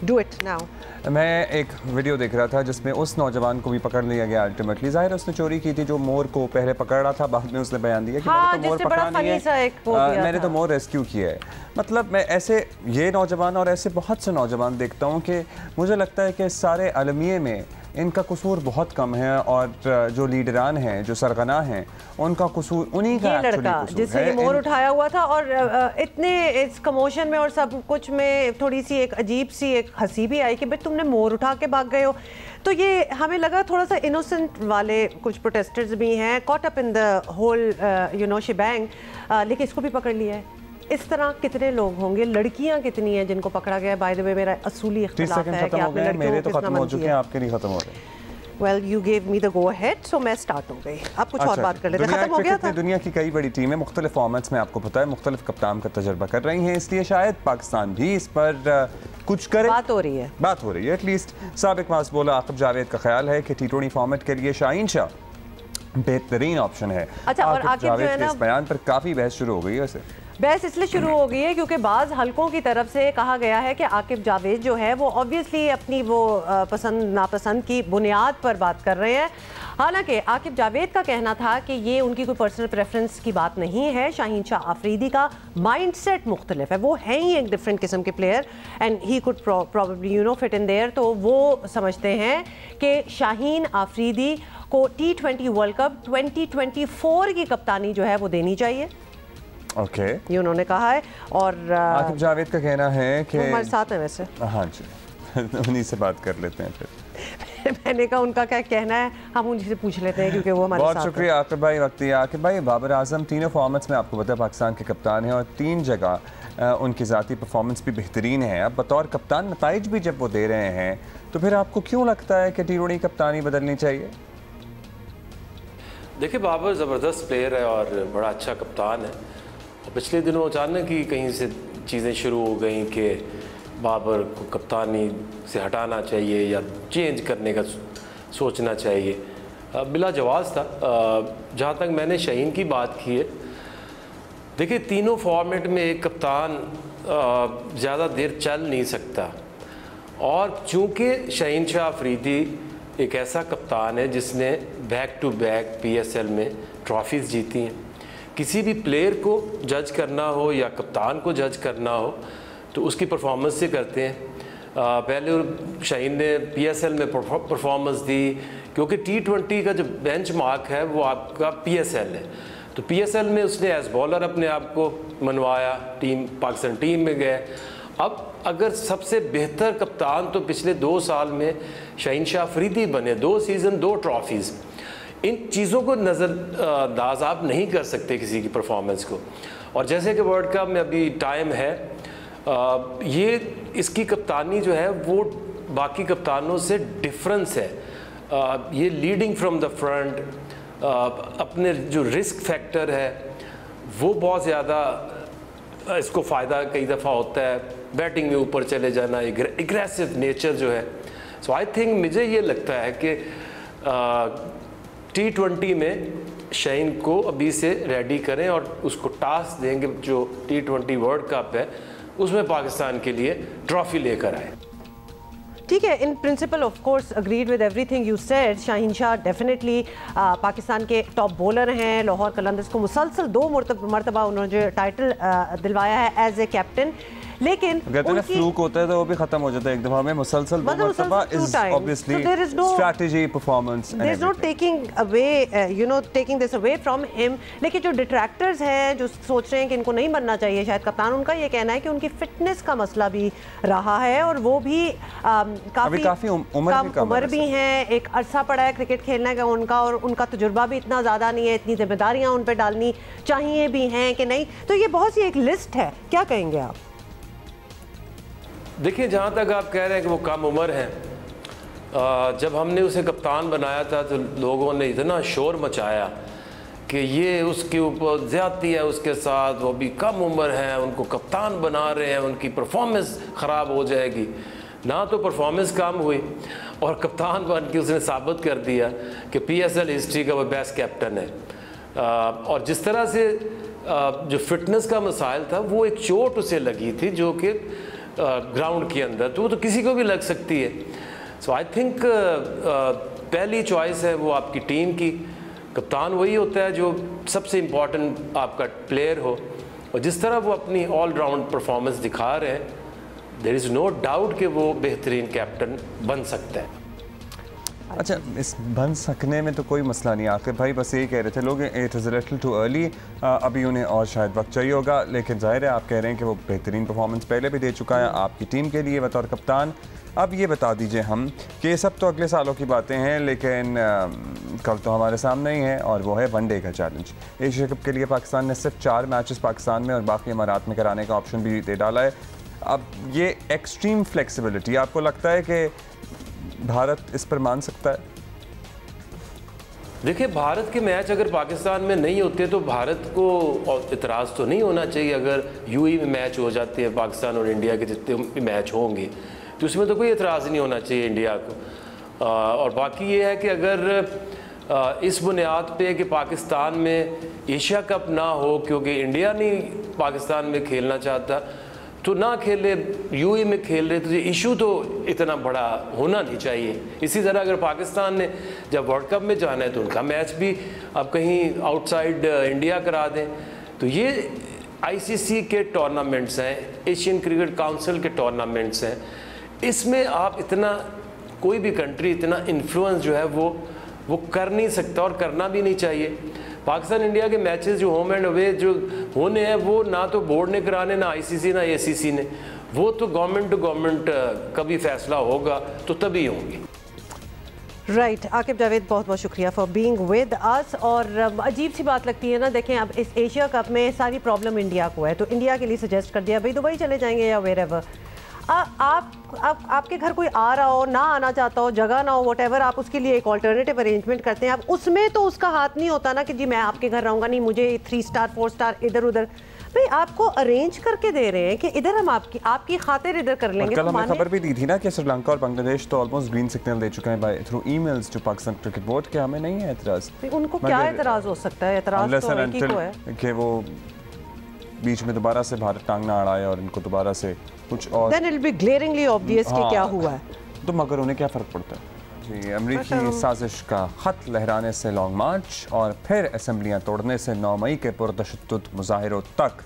डू इट नाउ। मैं एक वीडियो देख रहा था जिसमें उस नौजवान को भी पकड़ लिया गया अल्टीमेटली। जाहिर उसने चोरी की थी, जो मोर को पहले पकड़ रहा था, बाद में उसने बयान दिया कि मैंने तो मोर पकड़ा नहीं है, मैंने तो मोर रेस्क्यू किया है। मतलब मैं ऐसे ये नौजवान और ऐसे बहुत से नौजवान देखता हूँ कि मुझे लगता है कि सारे अलमिये में इनका कसूर बहुत कम है और जो लीडरान हैं, जो सरगना हैं, उनका कसूर उन्हीं का लड़का जिसने मोर उठाया हुआ था। और इतने इस कमोशन में और सब कुछ में थोड़ी सी एक अजीब सी एक हंसी भी आई कि भाई तुमने मोर उठा के भाग गए हो। तो ये हमें लगा थोड़ा सा इनोसेंट वाले कुछ प्रोटेस्टर्स भी हैं, caught up in the whole shebang, लेकिन इसको भी पकड़ लिया है। इस तरह कितने लोग होंगे, लड़कियां कितनी हैं जिनको पकड़ा गया है? बाय द वे मेरा असूली इख्तिलाफ है कि आपने लड़कियों मेरे तो खत्म हो चुके हैं, आपके नहीं खत्म हो रहे। Well, you gave me the go ahead, so मैं स्टार्ट हो गई। आप कुछ और बात कर लेते हैं, खत्म हो गया था। दुनिया की कई बड़ी टीमें मुख्तलिफ फॉर्मेट्स में, आपको पता है, मुख्तलिफ कप्तान का तजर्बा कर रही हैं, इसलिए शायद पाकिस्तान भी इस पर कुछ करे। बात हो रही है एटलीस्ट साबिक फास्ट बॉलर आकिब जावेद का ख्याल है कि T20 फॉर्मेट के लिए शाहीन शाह बेहतरीन ऑप्शन है। अच्छा, और आकिब जो है ना, इस बयान पर काफ़ी बहस शुरू हो गई है। वैसे बहस इसलिए शुरू हो गई है क्योंकि बाज़ हलकों की तरफ से कहा गया है कि आकिब जावेद जो है वो ऑब्वियसली अपनी वो पसंद नापसंद की बुनियाद पर बात कर रहे हैं। हालांकि आकिब जावेद का कहना था कि ये उनकी कोई पर्सनल प्रेफरेंस की बात नहीं है, शाहीन शाह आफरीदी का माइंडसेट मुख्तलिफ है, वो है ही एक डिफरेंट किस्म के player and he could probably fit in their. तो वो समझते हैं कि शाहीन आफरीदी को T20 वर्ल्ड कप 2024 की कप्तानी जो है वो देनी चाहिए। ओके, ये उन्होंने कहा है। और आकिब जावेद का कहना है कि हमारे साथ है वैसे। हाँ जी उन्हीं से बात कर लेते हैं फिर। मैंने कहा उनका क्या कहना है हम उन्हीं से पूछ लेते हैं क्योंकि वो हमारे साथ। बहुत शुक्रिया आकिब भाई। वक्त आकिब भाई, बाबर आजम तीनों फॉर्मेट्स में आपको पता है पाकिस्तान के कप्तान हैं और 3 जगह उनकी ज़ाती परफॉर्मेंस भी बेहतरीन है। अब बतौर कप्तान नताइज भी जब वो दे रहे हैं तो फिर आपको क्यों लगता है कि T20 कप्तानी बदलनी चाहिए? देखिए, बाबर ज़बरदस्त प्लेयर है और बड़ा अच्छा कप्तान है। और पिछले दिनों अचानक ही कहीं से चीज़ें शुरू हो गई कि बाबर को कप्तानी से हटाना चाहिए या चेंज करने का सोचना चाहिए। बिला जवाज़ था। जहाँ तक मैंने शाहीन की बात की है, देखिए तीनों फॉर्मेट में एक कप्तान ज़्यादा देर चल नहीं सकता और चूँकि शाहीन शाह अफरीदी एक ऐसा कप्तान है जिसने बैक टू बैक PSL में ट्रॉफीज़ जीती हैं, किसी भी प्लेयर को जज करना हो या कप्तान को जज करना हो तो उसकी परफॉर्मेंस से करते हैं। पहले शाहीन ने PSL में परफॉर्मेंस दी क्योंकि T20 का जो बेंच मार्क है वो आपका PSL है, तो PSL में उसने एज बॉलर अपने आप को मनवाया, पाकिस्तान टीम में गए। अब अगर सबसे बेहतर कप्तान तो पिछले 2 साल में शाहीन शाह अफरीदी बने, 2 सीज़न 2 ट्रॉफीज़, इन चीज़ों को नज़रअंदाज आप नहीं कर सकते किसी की परफॉर्मेंस को। और जैसे कि वर्ल्ड कप में अभी टाइम है, ये इसकी कप्तानी जो है वो बाकी कप्तानों से डिफरेंस है। ये लीडिंग फ्रॉम द फ्रंट, अपने जो रिस्क फैक्टर है वो बहुत ज़्यादा इसको फ़ायदा कई दफ़ा होता है, बैटिंग में ऊपर चले जाना, एग्रेसिव नेचर जो है। सो आई थिंक मुझे ये लगता है कि T20 में शाहीन को अभी से रेडी करें और उसको टास्क देंगे जो T20 वर्ल्ड कप है उसमें पाकिस्तान के लिए ट्रॉफी लेकर आए। ठीक है, in principle of course agreed with everything you said. Shaheen Shah definitely Pakistan के टॉप बॉलर हैं। लाहौर कलंदर्स को मुसलसल 2 मरतबा उन्होंने जो टाइटल दिलवाया है एज ए कैप्टन, लेकिन कहते हैं फ्लूक होता है तो वो भी खत्म हो जाता है एक दफा में। मुसलसल 2 मरतबा is obviously strategy performance, there is no taking away taking this away from him. लेकिन जो डिट्रैक्टर्स हैं जो सोच रहे हैं कि इनको नहीं बनना चाहिए शायद कप्तान, उनका ये कहना है कि उनकी फिटनेस का मसला भी रहा है और वो भी काफ़ी उम्र भी हैं, एक अरसा पड़ा है क्रिकेट खेलने का उनका और उनका तजुर्बा भी इतना ज़्यादा नहीं है, इतनी जिम्मेदारियाँ उन पर डालनी चाहिए भी हैं कि नहीं। तो ये बहुत सी एक लिस्ट है, क्या कहेंगे आप? देखिए, जहाँ तक आप कह रहे हैं कि वो कम उम्र हैं, जब हमने उसे कप्तान बनाया था तो लोगों ने इतना शोर मचाया कि ये उसके ऊपर ज़्यादती है उसके साथ, वो भी कम उम्र है, उनको कप्तान बना रहे हैं, उनकी परफॉर्मेंस ख़राब हो जाएगी। ना तो परफॉर्मेंस कम हुई और कप्तान बन के उसने साबित कर दिया कि PSL हिस्ट्री का वो बेस्ट कैप्टन है। और जिस तरह से जो फिटनेस का मसाइल था वो एक चोट उसे लगी थी जो कि ग्राउंड के अंदर, तो वो तो किसी को भी लग सकती है। सो आई थिंक पहली चॉइस है वो आपकी टीम की। कप्तान वही होता है जो सबसे इम्पॉर्टेंट आपका प्लेयर हो और जिस तरह वो अपनी ऑल राउंड परफॉर्मेंस दिखा रहे हैं, देयर इज़ नो डाउट कि वो बेहतरीन कैप्टन बन सकता है। अच्छा, इस बन सकने में तो कोई मसला नहीं। आखिर भाई बस यही कह रहे थे लोग, it is little too early, अभी उन्हें और शायद वक्त चाहिए होगा। लेकिन जाहिर है आप कह रहे हैं कि वो बेहतरीन परफॉर्मेंस पहले भी दे चुका है आपकी टीम के लिए बतौर कप्तान। अब ये बता दीजिए हम कि ये सब तो अगले सालों की बातें हैं, लेकिन कल तो हमारे सामने ही है और वो है वनडे का चैलेंज। एशिया कप के लिए पाकिस्तान ने सिर्फ 4 मैचेस पाकिस्तान में और बाकी इमारात में कराने का ऑप्शन भी दे डाला है। अब ये एक्सट्रीम फ्लेक्सिबिलिटी, आपको लगता है कि भारत इस पर मान सकता है? देखिए, भारत के मैच अगर पाकिस्तान में नहीं होते तो भारत को इतराज़ तो नहीं होना चाहिए। अगर यूएई में मैच हो जाते हैं पाकिस्तान और इंडिया के जितने भी मैच होंगे तो उसमें तो कोई इतराज़ नहीं होना चाहिए इंडिया को। और बाकी ये है कि अगर इस बुनियाद पे कि पाकिस्तान में एशिया कप ना हो क्योंकि इंडिया नहीं पाकिस्तान में खेलना चाहता तो ना खेले, यूएई में खेल रहे, तो ये इशू तो इतना बड़ा होना नहीं चाहिए। इसी तरह अगर पाकिस्तान ने जब वर्ल्ड कप में जाना है तो उनका मैच भी अब कहीं आउटसाइड इंडिया करा दें। तो ये आईसीसी के टूर्नामेंट्स हैं, एशियन क्रिकेट काउंसिल के टूर्नामेंट्स हैं, इसमें आप इतना कोई भी कंट्री इतना इन्फ्लुएंस जो है वो कर नहीं सकता और करना भी नहीं चाहिए। पाकिस्तान इंडिया के मैचेस जो होम एंड अवे जो होने हैं वो ना तो बोर्ड ने कराने, ना आईसीसी, ना एसीसी ने, वो तो गवर्नमेंट टू गवर्नमेंट कभी फैसला होगा तो तभी होंगी। राइट आकिब जावेद, बहुत बहुत शुक्रिया फॉर बीइंग विद अस। और अजीब सी बात लगती है ना, देखें अब इस एशिया कप में सारी प्रॉब्लम इंडिया को है, तो इंडिया के लिए सजेस्ट कर दिया भाई दुबई चले जाएंगे या वेर एवर। आपके घर कोई आ रहा हो, ना आना चाहता हो, जगह ना हो, व्हाटएवर, आप उसके लिए एक ऑल्टरनेटिव अरेंजमेंट करते हैं। अब उसमें तो उसका हाथ नहीं होता ना कि जी मैं आपके घर रहूँगा, नहीं मुझे 3 स्टार 4 स्टार इधर उधर। भाई आपको अरेंज करके दे रहे हैं कि इधर हम आपकी खातिर इधर कर लेंगे। कल हमने खबर भी दी थी ना कि श्रीलंका और बांग्लादेश तो ऑलमोस्ट ग्रीन सिग्नल दे चुके हैं by through emails to Pakistan cricket board कि हमें नहीं है एतराज। उनको क्या एतराज हो सकता है? एतराज तो एक ही को है कि वो बीच में दोबारा से भारत टांग ना अड़ाए और इनको दोबारा से कुछ और Then it'll be glaringly obvious कि क्या हुआ है। तो मगर उन्हें क्या फ़र्क पड़ता है जी। अमेरिकी साजिश का खत लहराने से लॉन्ग मार्च और फिर असम्बलियाँ तोड़ने से 9 मई के पुरतशद्दुद मुजाहिरों तक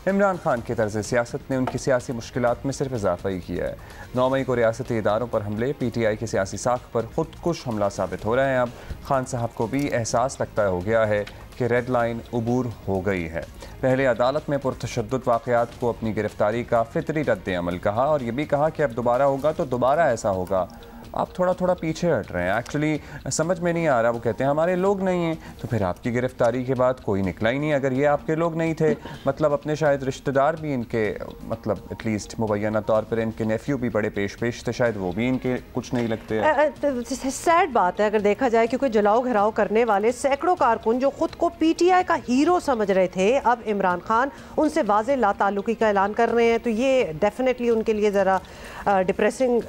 इमरान खान की तर्ज सियासत ने उनकी सियासी मुश्किलात में सिर्फ इजाफा ही किया है। 9 मई को रियासती इदारों पर हमले PTI की सियासी साख पर खुदकुश हमला साबित हो रहे हैं। अब खान साहब को भी एहसास लगता हो गया है कि रेड लाइन अबूर हो गई है। पहले अदालत में पुरतशद्दुद वाक़यात को अपनी गिरफ्तारी का फितरी रद्द अमल कहा और ये भी कहा कि अब दोबारा होगा तो दोबारा ऐसा होगा। आप थोड़ा थोड़ा पीछे हट रहे हैं। एक्चुअली समझ में नहीं आ रहा, वो कहते हैं हमारे लोग नहीं हैं, तो फिर आपकी गिरफ्तारी के बाद कोई निकला ही नहीं। अगर ये आपके लोग नहीं थे, मतलब अपने शायद रिश्तेदार भी इनके, मतलब एटलीस्ट मुबैना तौर पर इनके नेफ्यू भी बड़े पेश थे, शायद वो भी इनके कुछ नहीं लगते। सैड बात है अगर देखा जाए, क्योंकि जलाओ घराव करने वाले सैकड़ों कारकुन जो खुद को PTI का हीरो समझ रहे थे, अब इमरान खान उनसे वाज़े लाताल्लुकी का ऐलान कर रहे हैं, तो ये डेफिनेटली उनके लिए ज़रा डिप्रेसिंग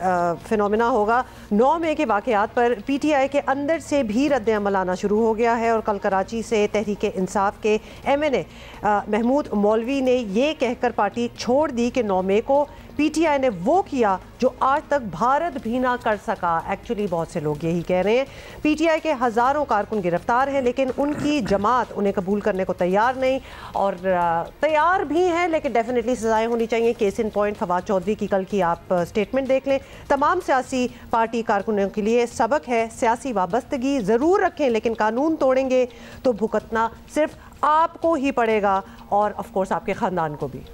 फिनोमिना होगा। 9 मई के वाक़यात पर PTI के अंदर से भी रद्द अमल आना शुरू हो गया है और कल कराची से तहरीक इंसाफ के MNA महमूद मौलवी ने ये कहकर पार्टी छोड़ दी कि 9 मई को PTI ने वो किया जो आज तक भारत भी ना कर सका। एक्चुअली बहुत से लोग यही कह रहे हैं। PTI के हज़ारों कारकुन गिरफ्तार हैं, लेकिन उनकी जमात उन्हें कबूल करने को तैयार नहीं, और तैयार भी हैं लेकिन डेफिनेटली सजाएं होनी चाहिए। Case in point Fawad Chaudhry की कल की आप स्टेटमेंट देख लें। तमाम सियासी पार्टी कारकुनों के लिए सबक है, सियासी वाबस्तगी ज़रूर रखें लेकिन कानून तोड़ेंगे तो भुगतना सिर्फ आपको ही पड़ेगा और ऑफ कोर्स आपके ख़ानदान को भी।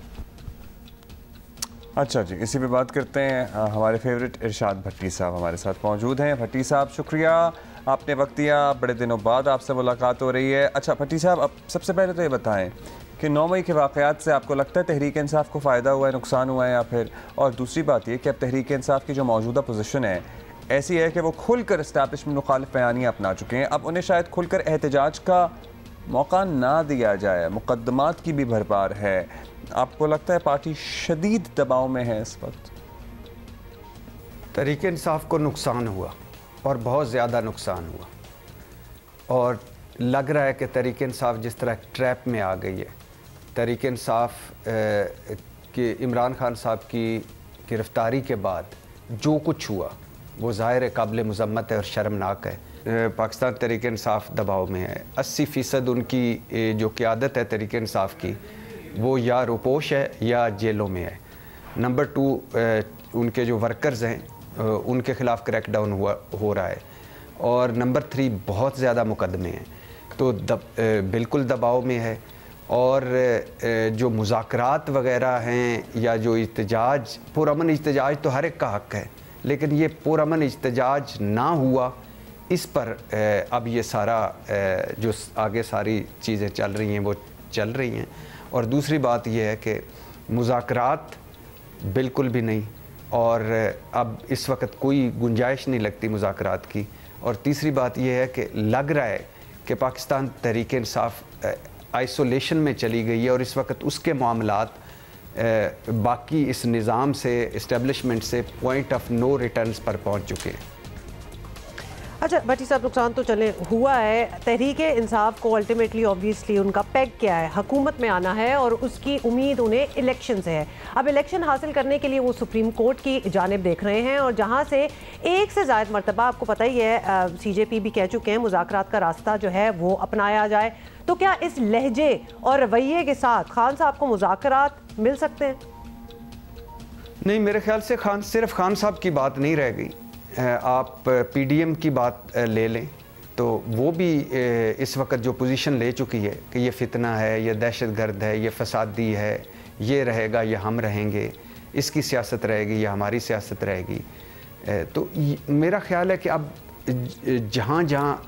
अच्छा जी, इसी पे बात करते हैं। हमारे फेवरेट इरशाद भट्टी साहब हमारे साथ मौजूद हैं। भट्टी साहब शुक्रिया, आपने वक्त दिया, बड़े दिनों बाद आपसे मुलाकात हो रही है। अच्छा भट्टी साहब, अब सबसे पहले तो ये बताएं कि 9 मई के वाक़यात से आपको लगता है तहरीक इंसाफ को फ़ायदा हुआ है, नुकसान हुआ है, या फिर, और दूसरी बात ये कि अब तहरीक इंसाफ की जो मौजूदा पोजीशन है ऐसी है कि वो खुलकर इस्टेब्लिशमेंट मुखालिफ बयानियाँ अपना चुके हैं, अब उन्हें शायद खुलकर एहतजाज का मौका ना दिया जाए, मुकदमात की भी भरपार है। आपको लगता है पार्टी शदीद दबाव में है इस वक्त? तहरीक इंसाफ को नुकसान हुआ और बहुत ज़्यादा नुकसान हुआ, और लग रहा है कि तहरीक इंसाफ जिस तरह ट्रैप में आ गई है। तहरीक इंसाफ कि इमरान खान साहब की गिरफ़्तारी के बाद जो कुछ हुआ वो ज़ाहिर है काबिल मज़म्मत है और शर्मनाक है। पाकिस्तान तहरीक इंसाफ दबाव में है। 80% उनकी जो क़यादत है तहरीक इंसाफ की वो या रुपोश है या जेलों में है। नंबर 2 उनके जो वर्कर्स हैं उनके ख़िलाफ़ क्रैकडाउन हो रहा है, और नंबर 3 बहुत ज़्यादा मुकदमे हैं, तो बिल्कुल दबाव में है। और जो मुज़ाकरात वग़ैरह हैं या जो इhtजाज, पुरअमन इhtजाज तो हर एक का हक़ है, लेकिन ये पुरअमन इhtजाज ना हुआ, इस पर अब ये सारा जो आगे सारी चीज़ें चल रही हैं वो चल रही हैं। और दूसरी बात ये है कि मुज़ाकरात बिल्कुल भी नहीं, और अब इस वक्त कोई गुंजाइश नहीं लगती मुज़ाकरात की। और तीसरी बात यह है कि लग रहा है कि पाकिस्तान तहरीक इंसाफ आइसोलेशन में चली गई है और इस वक्त उसके मामलात बाकी इस निज़ाम से, इस्टेब्लिशमेंट से पॉइंट ऑफ नो रिटर्न्स पर पहुंच चुके हैं। अच्छा भट्टी साहब, नुकसान तो चले हुआ है, तहरीक इंसाफ को अल्टीमेटली ऑब्वियसली उनका पैग क्या है, हुकूमत में आना है और उसकी उम्मीद उन्हें इलेक्शन से है। अब इलेक्शन हासिल करने के लिए वो सुप्रीम कोर्ट की जानिब देख रहे हैं और जहां से एक से ज़ायद मरतबा, आपको पता ही है CJP भी कह चुके हैं, मुज़ाकरात का रास्ता जो है वो अपनाया जाए। तो क्या इस लहजे और रवैये के साथ खान साहब को मुज़ाकरात मिल सकते हैं? नहीं, मेरे ख्याल से सिर्फ खान साहब की बात नहीं रह गई। आप PDM की बात ले लें तो वो भी इस वक्त जो पोजीशन ले चुकी है कि ये फितना है, ये दहशतगर्द है, ये फसादी है, ये रहेगा या हम रहेंगे, इसकी सियासत रहेगी या हमारी सियासत रहेगी। तो मेरा ख्याल है कि अब जहाँ जहाँ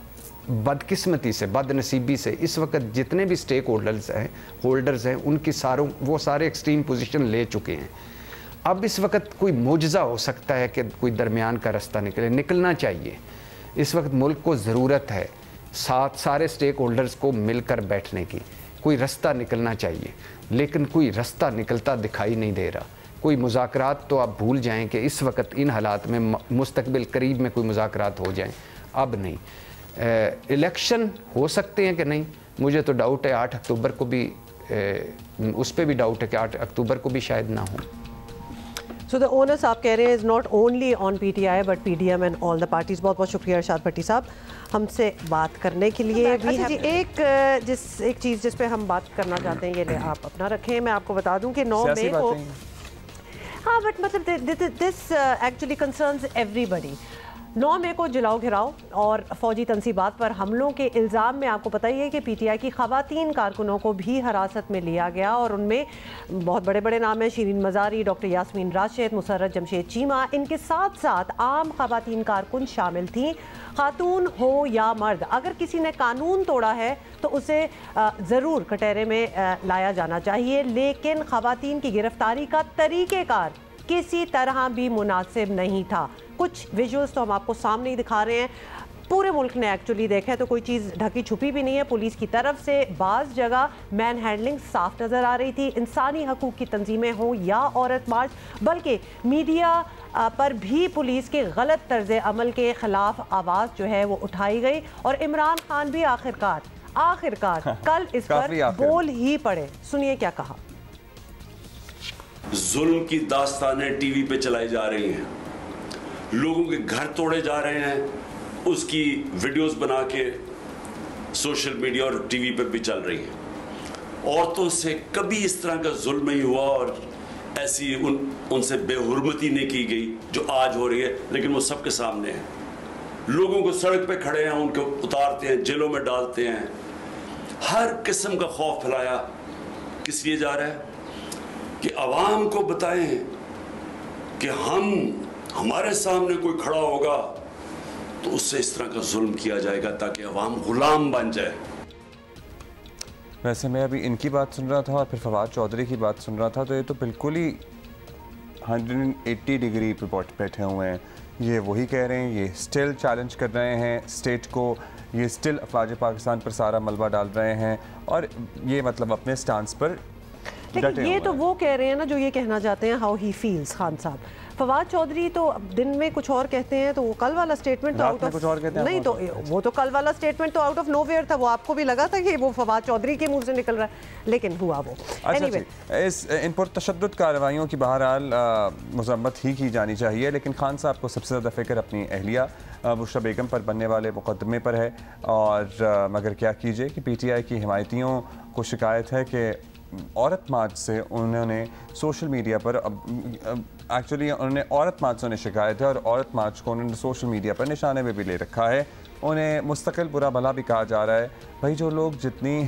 बदकिस्मती से, बदनसीबी से इस वक्त जितने भी स्टेक होल्डर्स हैं उनकी वो सारे एक्सट्रीम पोजीशन ले चुके हैं। अब इस वक्त कोई मुजज़ा हो सकता है कि कोई दरमियान का रास्ता निकलना चाहिए। इस वक्त मुल्क को ज़रूरत है सारे स्टेक होल्डर्स को मिलकर बैठने की, कोई रास्ता निकलना चाहिए, लेकिन कोई रास्ता निकलता दिखाई नहीं दे रहा। कोई मुज़ाकरात तो आप भूल जाएं कि इस वक्त इन हालात में मुस्तकबिल करीब में कोई मुज़ाकरात हो जाएं, अब नहीं। इलेक्शन हो सकते हैं कि नहीं, मुझे तो डाउट है। 8 अक्टूबर को भी उस पर भी डाउट है कि 8 अक्टूबर को भी शायद ना हो। सो द ओनर्स आप कह रहे हैं is not only on PTI but PDM and all the parties. बहुत बहुत शुक्रिया अरशाद भट्टी साहब हमसे बात करने के लिए। अच्छा जी, एक चीज़ जिस पे हम बात करना चाहते हैं, ये आप अपना रखें, मैं आपको बता दूं कि 9 मई को, हाँ बट मतलब दिस एक्चुअली कंसर्न्स एवरीबडी। 9 मई को जलाओ घिराव और फौजी तनसीबात पर हमलों के इल्ज़ाम में आपको पता ही है कि PTI की ख़वातीन कारकुनों को भी हिरासत में लिया गया और उनमें बहुत बड़े बड़े नाम हैं, शीरीन मज़ारी, डॉक्टर यास्मीन राशिद, मुसर्रत जमशेद चीमा, इनके साथ साथ आम ख़वातीन कारकुन शामिल थीं, खातून हो या मर्द। अगर किसी ने कानून तोड़ा है तो उसे ज़रूर कटहरे में लाया जाना चाहिए, लेकिन ख़वातीन की गिरफ्तारी का तरीक़ेकार किसी तरह भी मुनासिब नहीं था। कुछ विजुअल्स तो हम आपको सामने ही दिखा रहे हैं, पूरे मुल्क ने एक्चुअली देखा है, तो कोई चीज़ ढकी छुपी भी नहीं है। पुलिस की तरफ से बाज़ जगह मैन हैंडलिंग साफ नज़र आ रही थी। इंसानी हकूक़ की तंजीमें हों या औरत मार्च, बल्कि मीडिया पर भी पुलिस के गलत तर्ज अमल के ख़िलाफ़ आवाज़ जो है वो उठाई गई और इमरान खान भी आखिरकार कल इस पर बोल ही पड़े। सुनिए क्या कहा। जुल्म की दास्तानें टीवी पे चलाई जा रही हैं, लोगों के घर तोड़े जा रहे हैं, उसकी वीडियोस बना के सोशल मीडिया और टीवी पे भी चल रही हैं। औरतों से कभी इस तरह का जुल्म नहीं हुआ और ऐसी उनसे बेहुरमती नहीं की गई जो आज हो रही है, लेकिन वो सबके सामने है। लोगों को सड़क पे खड़े हैं, उनको उतारते हैं, जेलों में डालते हैं, हर किस्म का खौफ फैलाया किस लिए जा रहा है कि अवाम को बताएं कि हमारे सामने कोई खड़ा होगा तो उससे इस तरह का जुल्म किया जाएगा ताकि अवाम गुलाम बन जाए। वैसे मैं अभी इनकी बात सुन रहा था और फिर फवाद चौधरी की बात सुन रहा था, तो ये तो बिल्कुल ही 180 डिग्री पे बैठे हुए हैं। ये वही कह रहे हैं, ये स्टिल चैलेंज कर रहे हैं स्टेट को, ये स्टिल अफवाज पाकिस्तान पर सारा मलबा डाल रहे हैं और ये मतलब अपने स्टांस पर। लेकिन ये तो वो कह रहे हैं ना जो ये कहना चाहते हैं, हाउ ही फील्स खान साहब। फवाद चौधरी तो दिन में कुछ और कहते हैं, तो वो कल वाला स्टेटमेंट तो आउट ऑफ नहीं, तो वो तो कल वाला स्टेटमेंट तो आउट ऑफ नोवेयर था। वो आपको भी लगा था कि वो फवाद चौधरी के मुंह से निकल रहा है, लेकिन हुआ वो। anyway, इस इन पर तशद्दुद कार्रवाइयों की बहरहाल मज़म्मत ही की जानी चाहिए, लेकिन खान साहब को सबसे ज़्यादा फ़िक्र अपनी अहलिया बुशरा बेगम पर बनने वाले मुकदमे पर है। और मगर क्या कीजिए कि PTI की हिमायतियों को शिकायत है कि औरत मार्च से उन्होंने सोशल मीडिया पर एक्चुअली उन्होंने औरत मार्च से शिकायत है और औरत मार्च को उन्होंने सोशल मीडिया पर निशाने में भी ले रखा है। उन्हें मुस्तकिल बुरा भला भी कहा जा रहा है। भाई जो लोग जितनी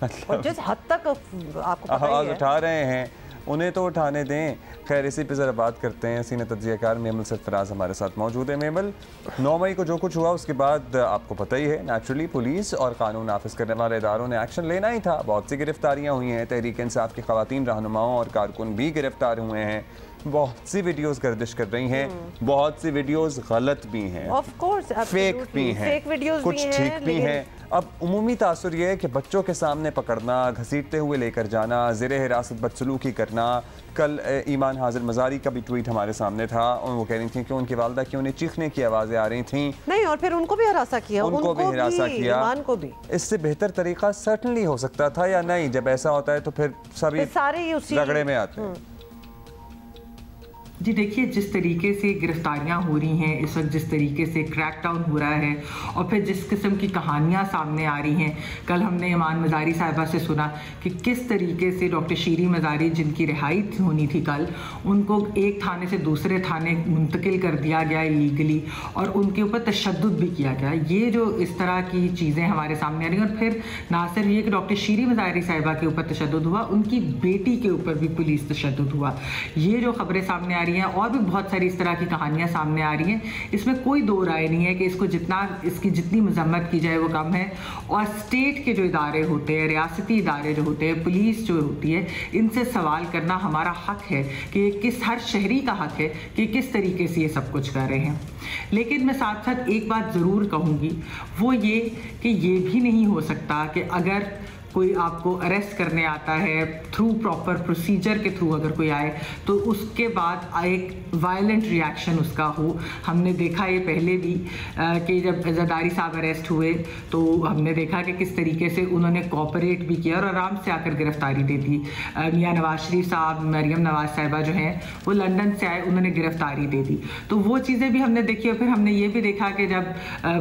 मतलब जिस हद तक आपको आवाज़ उठा रहे हैं उन्हें तो उठाने दें। खैर इसी पे ज़रा बात करते हैं। सीनियर तज्ज़ियाकार मेमल सरफराज हमारे साथ मौजूद है। मेमल, 9 मई को जो कुछ हुआ उसके बाद आपको पता ही है नेचुरली पुलिस और कानून नाफिज करने वाले इदारों ने एक्शन लेना ही था। बहुत सी गिरफ्तारियाँ हुई हैं, तहरीक इंसाफ की ख़वातीन रहनुमाओं और कारकुन भी गिरफ्तार हुए हैं। बहुत सी वीडियोस गर्दिश कर रही हैं, बहुत सी वीडियोस गलत भी हैं, ऑफ कोर्स फेक भी हैं, कुछ ठीक भी हैं। अब उमूमी तासुर ये है कि बच्चों के सामने पकड़ना, घसीटते हुए लेकर जाना, ज़ेरे हिरासत बदसलूकी करना। कल ईमान हाजिर मज़ारी का भी ट्वीट हमारे सामने था और वो कह रही थी कि उनकी वालदा की उन्हें चीखने की आवाज़ें आ रही थी। नहीं, और फिर उनको भी हिरासा किया, उनको भी हिरासा किया, ईमान को भी। इससे बेहतर तरीका सर्टनली हो सकता था या नहीं? जब ऐसा होता है तो फिर सभी सारे रगड़े में आते हैं। जी देखिए, जिस तरीके से गिरफ्तारियां हो रही हैं इस वक्त, जिस तरीके से क्रैकडाउन हो रहा है और फिर जिस किस्म की कहानियां सामने आ रही हैं, कल हमने ईमान मज़ारी साहिबा से सुना कि किस तरीके से डॉक्टर शीरी मज़ारी जिनकी रिहाई होनी थी कल, उनको एक थाने से दूसरे थाने मुंतकिल कर दिया गया इलीगली और उनके ऊपर तशद्दुद भी किया गया। ये जो इस तरह की चीज़ें हमारे सामने आ रही हैं, और फिर ना सिर्फ ये कि डॉक्टर शीरी मज़ारी साहिबा के ऊपर तशद्दुद हुआ, उनकी बेटी के ऊपर भी पुलिस तशद्दुद हुआ। ये जो खबरें सामने आ रही हैं और भी बहुत सारी इस तरह की कहानियां सामने आ रही हैं, इसमें कोई दो राय नहीं है कि इसकी जितनी मजम्मत की जाए वो कम है। और स्टेट के जो इदारे होते हैं, रियासती इदारे जो होते हैं, पुलिस जो होती है, इनसे सवाल करना हमारा हक है कि हर शहरी का हक है कि किस तरीके से ये सब कुछ कर रहे हैं। लेकिन मैं साथ साथ एक बात ज़रूर कहूँगी, वो ये कि ये भी नहीं हो सकता कि अगर कोई आपको अरेस्ट करने आता है थ्रू प्रॉपर प्रोसीजर के थ्रू अगर कोई आए तो उसके बाद एक वायलेंट रिएक्शन उसका हो। हमने देखा ये पहले भी कि जब जरदारी साहब अरेस्ट हुए तो हमने देखा कि किस तरीके से उन्होंने कोऑपरेट भी किया और आराम से आकर गिरफ्तारी दे दी। मियां नवाज शरीफ साहब, मरियम नवाज साहिबा जो हैं वो लंदन से आए, उन्होंने गिरफ्तारी दे दी। तो वो चीज़ें भी हमने देखी। और फिर हमने ये भी देखा कि जब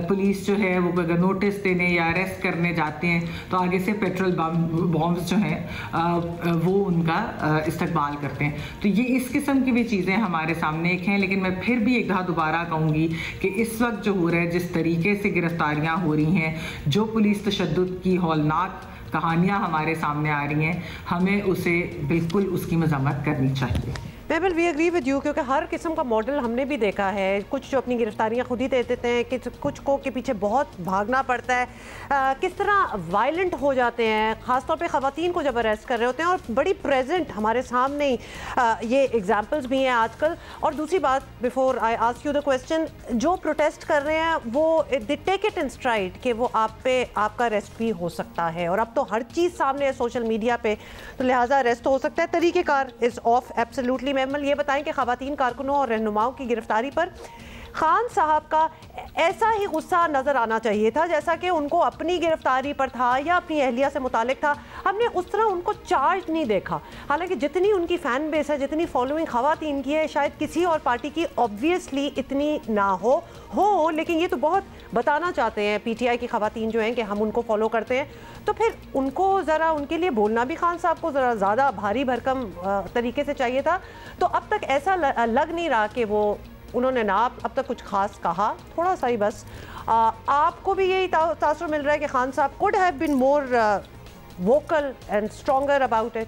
पुलिस जो है वो अगर नोटिस देने या अरेस्ट करने जाते हैं तो आगे से पेट्रोल बॉम्ब्स जो हैं वो उनका इस्तकबाल करते हैं। तो ये इस किस्म की भी चीज़ें हमारे सामने एक हैं। लेकिन मैं फिर भी एक दफ़ा दोबारा कहूँगी कि इस वक्त जो हो रहा है, जिस तरीके से गिरफ्तारियाँ हो रही हैं, जो पुलिस तशद्दुद की हौलनाक कहानियाँ हमारे सामने आ रही हैं, हमें उसे बिल्कुल उसकी मजम्मत करनी चाहिए। मेबल, वी एग्री विद यू, क्योंकि हर किस्म का मॉडल हमने भी देखा है। कुछ जो अपनी गिरफ्तारियां खुद ही दे देते हैं, कि कुछ को के पीछे बहुत भागना पड़ता है, किस तरह वायलेंट हो जाते हैं, ख़ासतौर पे ख़वातीन को जब अरेस्ट कर रहे होते हैं। और बड़ी प्रेजेंट हमारे सामने ये एग्जाम्पल्स भी हैं आजकल। और दूसरी बात, before I ask you the question, जो प्रोटेस्ट कर रहे हैं वो they take it in stride कि वो आप पे आपका अरेस्ट भी हो सकता है। और अब तो हर चीज़ सामने है सोशल मीडिया पे, तो लिहाजा अरेस्ट हो सकता है। तरीक़ेकार इज़ ऑफ एब्सोल्युटली। मेमल, ये बताएं कि ख़वातीन कारकुनों और रहनुमाओं की गिरफ्तारी पर खान साहब का ऐसा ही गुस्सा नज़र आना चाहिए था जैसा कि उनको अपनी गिरफ्तारी पर था या अपनी अहलिया से मुतालिक था। हमने उस तरह उनको चार्ज नहीं देखा। हालांकि जितनी उनकी फ़ैन बेस है, जितनी फॉलोइंग ख़वातीन की है, शायद किसी और पार्टी की ऑब्वियसली इतनी ना हो, लेकिन ये तो बहुत बताना चाहते हैं पीटीआई की ख़वातीन जो हैं कि हम उनको फॉलो करते हैं। तो फिर उनको ज़रा, उनके लिए बोलना भी खान साहब को ज़रा ज़्यादा भारी भरकम तरीके से चाहिए था। तो अब तक ऐसा लग नहीं रहा कि वो उन्होंने ना अब तक कुछ खास कहा, थोड़ा सा ही बस। आपको भी यही तासुर मिल रहा है कि Khan sahab could have been more vocal and stronger about it?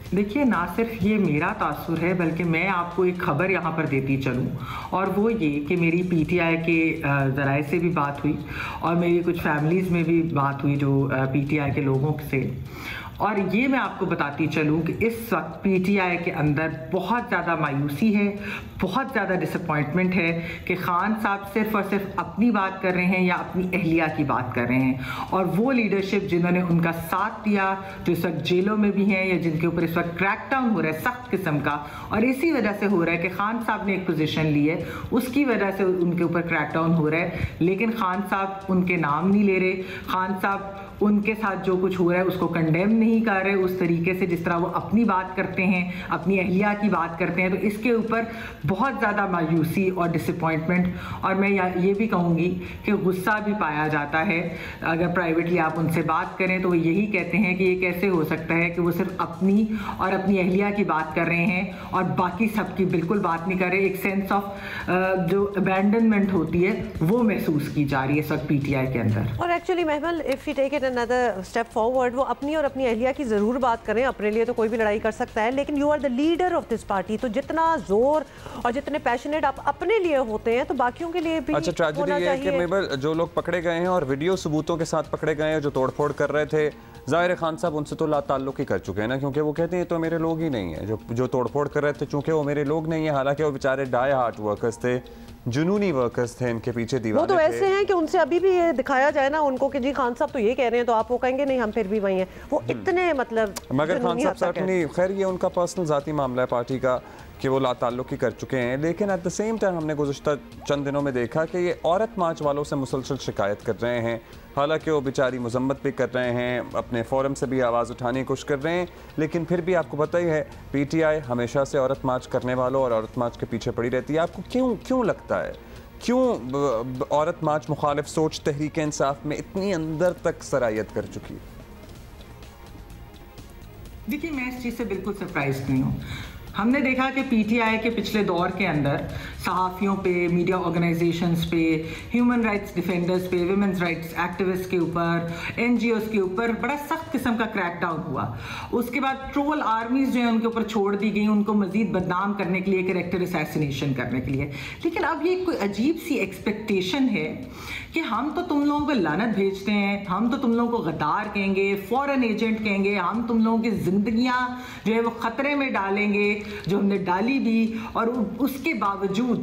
देखिए, ना सिर्फ ये मेरा तासुर है बल्कि मैं आपको एक खबर यहाँ पर देती चलूँ, और वो ये कि मेरी पीटीआई के ज़राए से भी बात हुई और मेरी कुछ फैमिलीज़ में भी बात हुई जो पीटीआई के लोगों से। और ये मैं आपको बताती चलूँ कि इस वक्त पीटीआई के अंदर बहुत ज़्यादा मायूसी है, बहुत ज़्यादा डिसअपॉइंटमेंट है कि खान साहब सिर्फ और सिर्फ अपनी बात कर रहे हैं या अपनी अहलिया की बात कर रहे हैं। और वो लीडरशिप जिन्होंने उनका साथ दिया, जो इस वक्त जेलों में भी हैं या जिनके ऊपर इस वक्त क्रैकडाउन हो रहा है सख्त किस्म का, और इसी वजह से हो रहा है कि खान साहब ने एक पोजीशन ली है, उसकी वजह से उनके ऊपर क्रैकडाउन हो रहा है। लेकिन खान साहब उनके नाम नहीं ले रहे, खान साहब उनके साथ जो कुछ हो रहा है उसको कंडेम नहीं कर रहे उस तरीके से जिस तरह वो अपनी बात करते हैं, अपनी अहलिया की बात करते हैं। तो इसके ऊपर बहुत ज़्यादा मायूसी और डिसअपॉइंटमेंट, और मैं ये भी कहूँगी कि गुस्सा भी पाया जाता है। अगर प्राइवेटली आप उनसे बात करें तो वो यही कहते हैं कि ये कैसे हो सकता है कि वो सिर्फ अपनी और अपनी अहलिया की बात कर रहे हैं और बाकी सबकी बिल्कुल बात नहीं कर रहे। एक सेंस ऑफ जो अबैंडनमेंट होती है वो महसूस की जा रही है सब पीटीआई के अंदर। और एक्चुअली महमल, if you take it another step forward, वो अपनी और अपनी अहलिया की ज़रूर बात करें, अपने लिए तो कोई भी लड़ाई कर सकता है, लेकिन you are the leader of this party, तो जितना जोर और जितने पैशनेट आप अपने लिए होते हैं तो बाकियों के लिए भी अच्छा, ट्रेजेडी ये है कि मेबल जो लोग पकड़े गए हैं और वीडियो सबूतों के साथ पकड़े गए हैं जो तोड़फोड़ कर रहे थे, ज़ाहिर खान साहब उनसे तो ताल्लुक ही कर चुके हैं ना, क्योंकि वो कहते हैं तो मेरे लोग ही नहीं है जो तोड़फोड़ कर रहे थे, चूंकि वो मेरे लोग नहीं है। हालांकि वो बेचारे डाई हार्ट वर्कर्स थे, जुनूनी वर्कर्स थे, इनके पीछे दीवाने वो तो ऐसे हैं कि उनसे अभी भी ये दिखाया जाए ना उनको कि जी खान साहब तो ये कह रहे हैं, तो आप वो कहेंगे नहीं हम फिर भी वही हैं। वो इतने मतलब, मगर खान साहब सर्टनली, खैर ये उनका पर्सनल ज़ाती मामला है पार्टी का कि वो ताल्लुक ही कर चुके हैं, लेकिन एट द सेम टाइम हमने गुज़श्ता चंद दिनों में देखा कि ये औरत मार्च वालों से मुसलसल शिकायत कर रहे हैं। हालांकि वो बेचारी मजम्मत भी कर रहे हैं, अपने फोरम से भी आवाज़ उठाने की कोशिश कर रहे हैं, लेकिन फिर भी आपको पता ही है पीटीआई हमेशा से औरत मार्च करने वालों और औरत मार्च के पीछे पड़ी रहती है। आपको क्यों लगता है क्यों औरत मार्च मुखालिफ सोच तहरीक इंसाफ में इतनी अंदर तक सरायत कर चुकी है? देखिए, मैं इस चीज़ से बिल्कुल सरप्राइज नहीं हूँ। हमने देखा कि पीटीआई के पिछले दौर के अंदर सहाफ़ियों पे, मीडिया ऑर्गेनाइजेशंस पे, ह्यूमन राइट्स डिफेंडर्स पे, विमेंस राइट्स एक्टिविस्ट के ऊपर, एनजीओस के ऊपर बड़ा सख्त किस्म का क्रैकडाउन हुआ। उसके बाद ट्रोल आर्मीज जो है उनके ऊपर छोड़ दी गई, उनको मजीद बदनाम करने के लिए, कैरेक्टर असैसिनेशन करने के लिए। लेकिन अब ये कोई अजीब सी एक्सपेक्टेशन है कि हम तो तुम लोगों को लानत भेजते हैं, हम तो तुम लोगों को गद्दार कहेंगे, फॉरेन एजेंट कहेंगे, हम तुम लोगों की जिंदगियां जो है वो खतरे में डालेंगे, जो हमने डाली भी, और उसके बावजूद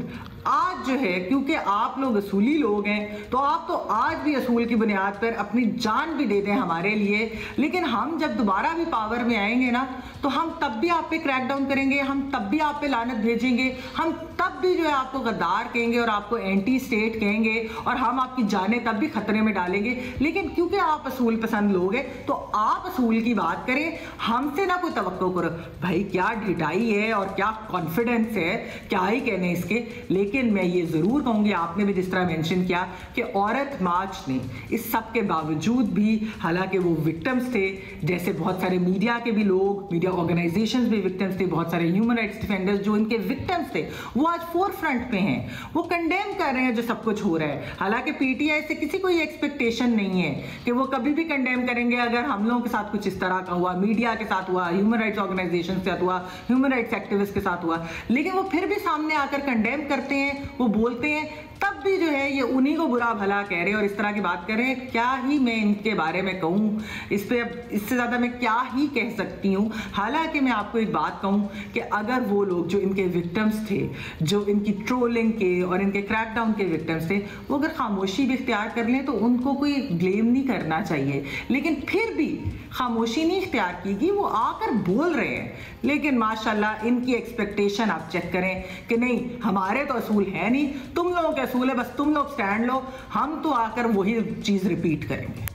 आज जो है क्योंकि आप लोग असूली लोग हैं तो आप तो आज भी असूल की बुनियाद पर अपनी जान भी दे दें हमारे लिए। लेकिन हम जब दोबारा भी पावर में आएंगे ना तो हम तब भी आप पे क्रैकडाउन करेंगे, हम तब भी आप पे लानत भेजेंगे, हम तब भी जो है आपको गद्दार कहेंगे और आपको एंटी स्टेट कहेंगे और हम आपकी जानें तब भी खतरे में डालेंगे। लेकिन क्योंकि आप असूल पसंद लोग हैं तो आप असूल की बात करें, हमसे ना कोई तवक्को करो। भाई क्या ढिठाई है और क्या कॉन्फिडेंस है, क्या ही कहने इसके। लेकिन मैं ये जरूर कहूंगी, आपने भी जिस तरह मेंशन किया कि औरत मार्च ने इस सब के बावजूद भी, हालांकि वो विक्टिम्स थे, जैसे बहुत सारे मीडिया के भी लोग, मीडिया ऑर्गेनाइजेशंस भी विक्टिम्स थे, बहुत सारे ह्यूमन राइट्स डिफेंडर्स जो इनके विक्टिम्स थे वो आज फोर फ्रंट पे हैं, वो कंडेम कर रहे हैं जो सब कुछ हो रहा है। हालांकि पीटीआई से किसी को ये एक्सपेक्टेशन नहीं है कि वो कभी भी कंडेम करेंगे अगर हम लोगों के साथ कुछ इस तरह का हुआ, मीडिया के साथ हुआ, ह्यूमन राइट्स ऑर्गेनाइजेशन के साथ हुआ, ह्यूमन राइट्स एक्टिविस्ट के साथ हुआ। लेकिन वो फिर भी सामने आकर कंडेम करते हैं, वो बोलते हैं, तब भी जो है ये उन्हीं को बुरा भला कह रहे हैं और इस तरह की बात कर रहे हैं। क्या ही मैं इनके बारे में कहूँ, इस पे इससे ज़्यादा मैं क्या ही कह सकती हूँ। हालांकि मैं आपको एक बात कहूँ कि अगर वो लोग जो इनके विक्टिम्स थे, जो इनकी ट्रोलिंग के और इनके क्रैकडाउन के विक्टिम्स थे, वो अगर खामोशी भी इख्तियार कर लें तो उनको कोई ब्लेम नहीं करना चाहिए। लेकिन फिर भी खामोशी नहीं इख्तियार की गई, वो आकर बोल रहे हैं। लेकिन माशाल्लाह इनकी एक्सपेक्टेशन आप चेक करें कि नहीं, हमारे तो असूल है नहीं, तुम लोगों के असूल है, बस तुम लोग स्टैंड लो, हम तो आकर वही चीज रिपीट करेंगे।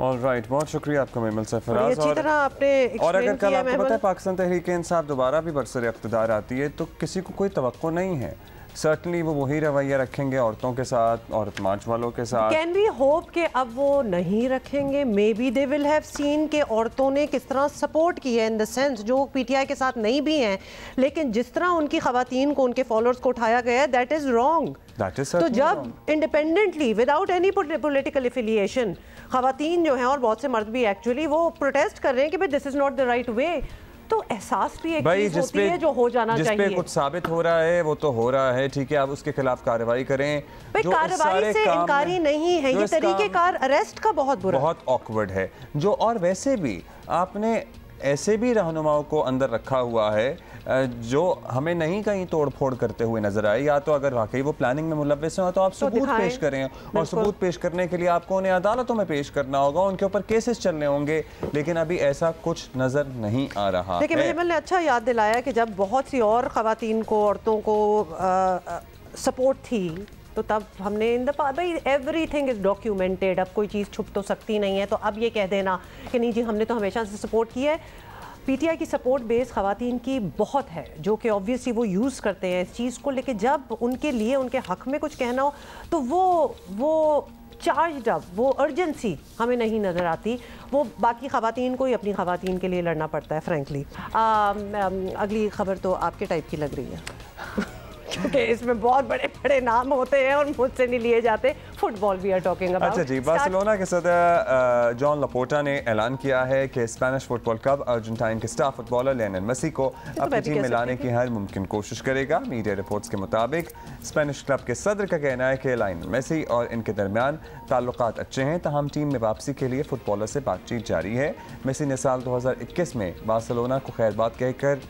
ऑलराइट, बहुत शुक्रिया आपका मेमल सरफराज। अच्छी तरह आपने और अगर कल आपको पता है पाकिस्तान तहरीक इंसाफ दोबारा भी बरसर इख्तिदार आती है तो किसी को कोई तवक्को नहीं है, सर्टनली वो वही रवैया रखेंगे औरतों के साथ, औरत मार्च वालों के साथ। कैन वी होप कि अब वो नहीं रखेंगे? May be they will have seen कि औरतों ने किस तरह सपोर्ट की है, इन द सेंस जो पीटीआई के साथ नहीं भी हैं, लेकिन जिस तरह उनकी खवातीन को, उनके फॉलोअर्स को उठाया गया है, दैट इज रॉन्ग। तो जब independently without any political affiliation खवातीन जो हैं और बहुत से मर्द भी एक्चुअली वो प्रोटेस्ट कर रहे हैं कि भाई this is not the right way, तो एहसास भी एक चीज होती है जो हो जाना चाहिए। जिस पे कुछ साबित हो रहा है वो तो हो रहा है, ठीक है, आप उसके खिलाफ कार्रवाई करें। कार्रवाई से इनकारी नहीं है, ये तरीकेकार अरेस्ट का बहुत ऑकवर्ड है जो, और वैसे भी आपने ऐसे भी रहनुमाओं को अंदर रखा हुआ है जो हमें नहीं कहीं तोड़ फोड़ करते हुए नजर आए। या तो अगर वाकई वो प्लानिंग में मुलव्वस हो तो आप सबूत पेश करें, और सबूत पेश करने के लिए आपको उन्हें अदालतों में पेश करना होगा, उनके ऊपर केसेस चलने होंगे, लेकिन अभी ऐसा कुछ नजर नहीं आ रहा। देखिए, महमल ने अच्छा याद दिलाया कि जब बहुत सी और खवातीन को, औरतों को सपोर्ट थी तो तब हमने इन द भाई एवरीथिंग इज़ डॉक्यूमेंटेड, अब कोई चीज़ छुप तो सकती नहीं है। तो अब ये कह देना कि नहीं जी हमने तो हमेशा से सपोर्ट किया है, पीटीआई की सपोर्ट बेस ख़वातीन की बहुत है, जो कि ऑब्वियसली वो यूज़ करते हैं इस चीज़ को, लेकिन जब उनके लिए उनके हक़ में कुछ कहना हो तो वो चार्ज अप, वो अर्जेंसी हमें नहीं नज़र आती। वो बाकी ख़वातीन को ही अपनी ख़वातीन के लिए लड़ना पड़ता है फ्रेंकली। अगली खबर तो आपके टाइप की लग रही है क्योंकि इसमें बहुत बड़े बड़े नाम होते हैं और मुझसे नहीं लिए जाते। फुटबॉल भी आर टॉकिंग अबाउट। अच्छा जी, बार्सिलोना के सदर जॉन लापोर्टा ने ऐलान किया है कि स्पेनिश फुटबॉल क्लब अर्जेंटाइन के स्टार फुटबॉलर लियोनेल मेसी को अपनी टीम में लाने की हर मुमकिन कोशिश करेगा। मीडिया रिपोर्ट्स के मुताबिक स्पेनिश क्लब के सदर का कहना है कि लियोनेल मेसी और इनके दरमियान ताल्लुकात अच्छे हैं, तहम टीम में वापसी के लिए फुटबॉलर से बातचीत जारी है। मेसी ने साल 2021 में बार्सिलोना को खैरबाद कहकर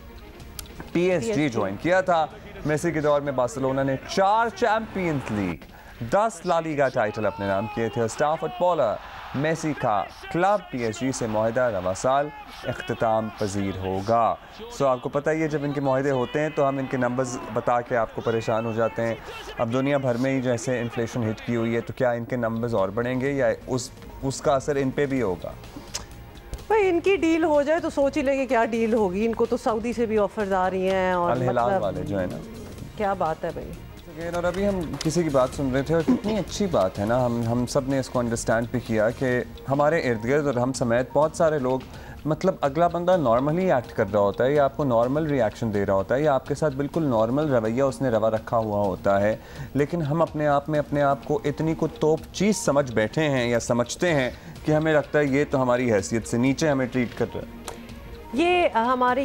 PSG ज्वाइन किया था। मेसी के दौर में बार्सिलोना ने 4 Champions League, 10 La Liga title अपने नाम किए थे। स्टार फुटबॉलर मेसी का क्लब PSG से मुआहदा रवा साल इख्तिताम पजीर होगा। सो आपको पता ही है जब इनके मुआहदे होते हैं तो हम इनके नंबर्स बता के आपको परेशान हो जाते हैं। अब दुनिया भर में ही जैसे इन्फ्लेशन हिट की हुई है तो क्या इनके नंबर्स और बढ़ेंगे या उसका असर इन पे भी होगा? भाई इनकी डील हो जाए तो सोच ही लेंगे क्या डील होगी। इनको तो सऊदी से भी ऑफर्स आ रही हैं और अल हिलाल वाले जो है ना, क्या बात है भाई। और अभी हम किसी की बात सुन रहे थे और कितनी अच्छी बात है ना, हम सब ने इसको अंडरस्टैंड भी किया कि हमारे इर्द गिर्द और हम समेत बहुत सारे लोग, मतलब अगला बंदा नॉर्मली एक्ट कर रहा होता है या आपको नॉर्मल रिएक्शन दे रहा होता है या आपके साथ बिल्कुल नॉर्मल रवैया उसने रवा रखा हुआ होता है, लेकिन हम अपने आप में अपने आप को इतनी को तोप चीज़ समझ बैठे हैं या समझते हैं कि हमें लगता है ये तो हमारी हैसियत से नीचे हमें ट्रीट कर रहा है। ये हमारी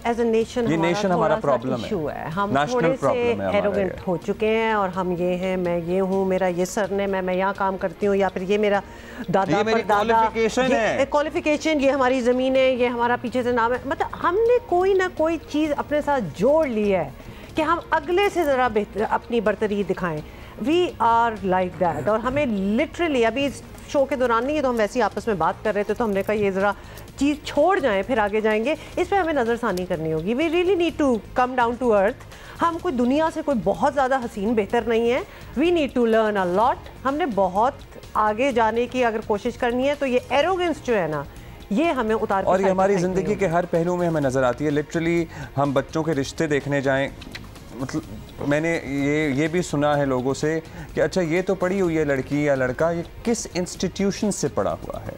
एज ए नेशन हमारा प्रॉब्लम है। हम थोड़े से एरोगेंट हो चुके हैं और हम ये हैं, मैं ये हूँ, मेरा ये सरनेम है, मैं यहाँ काम करती हूँ, या फिर ये मेरा दादा परदादा क्वालिफिकेशन, ये हमारी ज़मीन है, ये हमारा पीछे से नाम है। मतलब हमने कोई ना कोई चीज़ अपने साथ जोड़ ली है कि हम अगले से ज़रा बेहतर अपनी बरतरी दिखाएं। We are like that. और हमें लिटरली अभी इस शो के दौरान नहीं है तो हम वैसे ही आपस में बात कर रहे थे तो हमने कहा ये ज़रा चीज़ छोड़ जाएं फिर आगे जाएंगे। इस पर हमें नज़रसानी करनी होगी। We really need to come down to earth. हम कोई दुनिया से कोई बहुत ज़्यादा हसीन बेहतर नहीं है। We need to learn a lot. हमने बहुत आगे जाने की अगर कोशिश करनी है तो ये एरोगेंस जो है ना, ये हमें उतार और ये हमारी ज़िंदगी के हर पहलू में हमें नज़र आती है। लिटरली हम बच्चों के रिश्ते देखने जाएं, मतलब मैंने ये भी सुना है लोगों से कि अच्छा ये तो पढ़ी हुई है लड़की या लड़का, ये किस इंस्टीट्यूशन से पढ़ा हुआ है।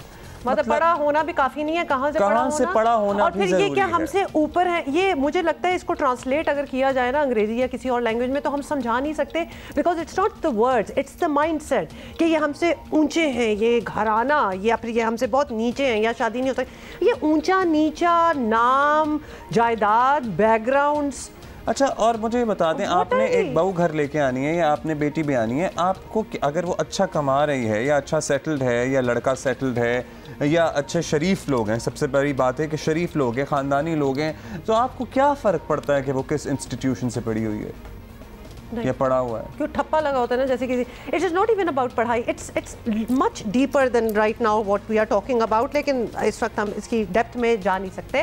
मतलब पढ़ा होना भी काफ़ी नहीं है, कहाँ से पढ़ा होना और फिर ये क्या हमसे ऊपर है। ये मुझे लगता है इसको ट्रांसलेट अगर किया जाए ना अंग्रेजी या किसी और लैंग्वेज में तो हम समझा नहीं सकते, because it's not the words, it's the mindset कि ये हमसे ऊंचे हैं, ये घराना, या फिर ये हमसे बहुत नीचे हैं या शादी नहीं हो सकती। ये ऊंचा नीचा, नाम, जायदाद, बैकग्राउंड्स। अच्छा, और मुझे ये बता दें, आपने एक बहू घर लेके आनी है या आपने बेटी भी आनी है, आपको अगर वो अच्छा कमा रही है या अच्छा सेटल्ड है या लड़का सेटल्ड है या अच्छे शरीफ लोग हैं, सबसे बड़ी बात है कि शरीफ लोग हैं, ख़ानदानी लोग हैं, तो आपको क्या फ़र्क पड़ता है कि वो किस इंस्टीट्यूशन से पढ़ी हुई है या पढ़ा हुआ है? क्यों ठप्पा लगा होता है ना, जैसे किसी, it is not even about पढ़ाई, it's much deeper than right now what we are talking about. लेकिन इस वक्त हम इसकी डेप्थ में जा नहीं सकते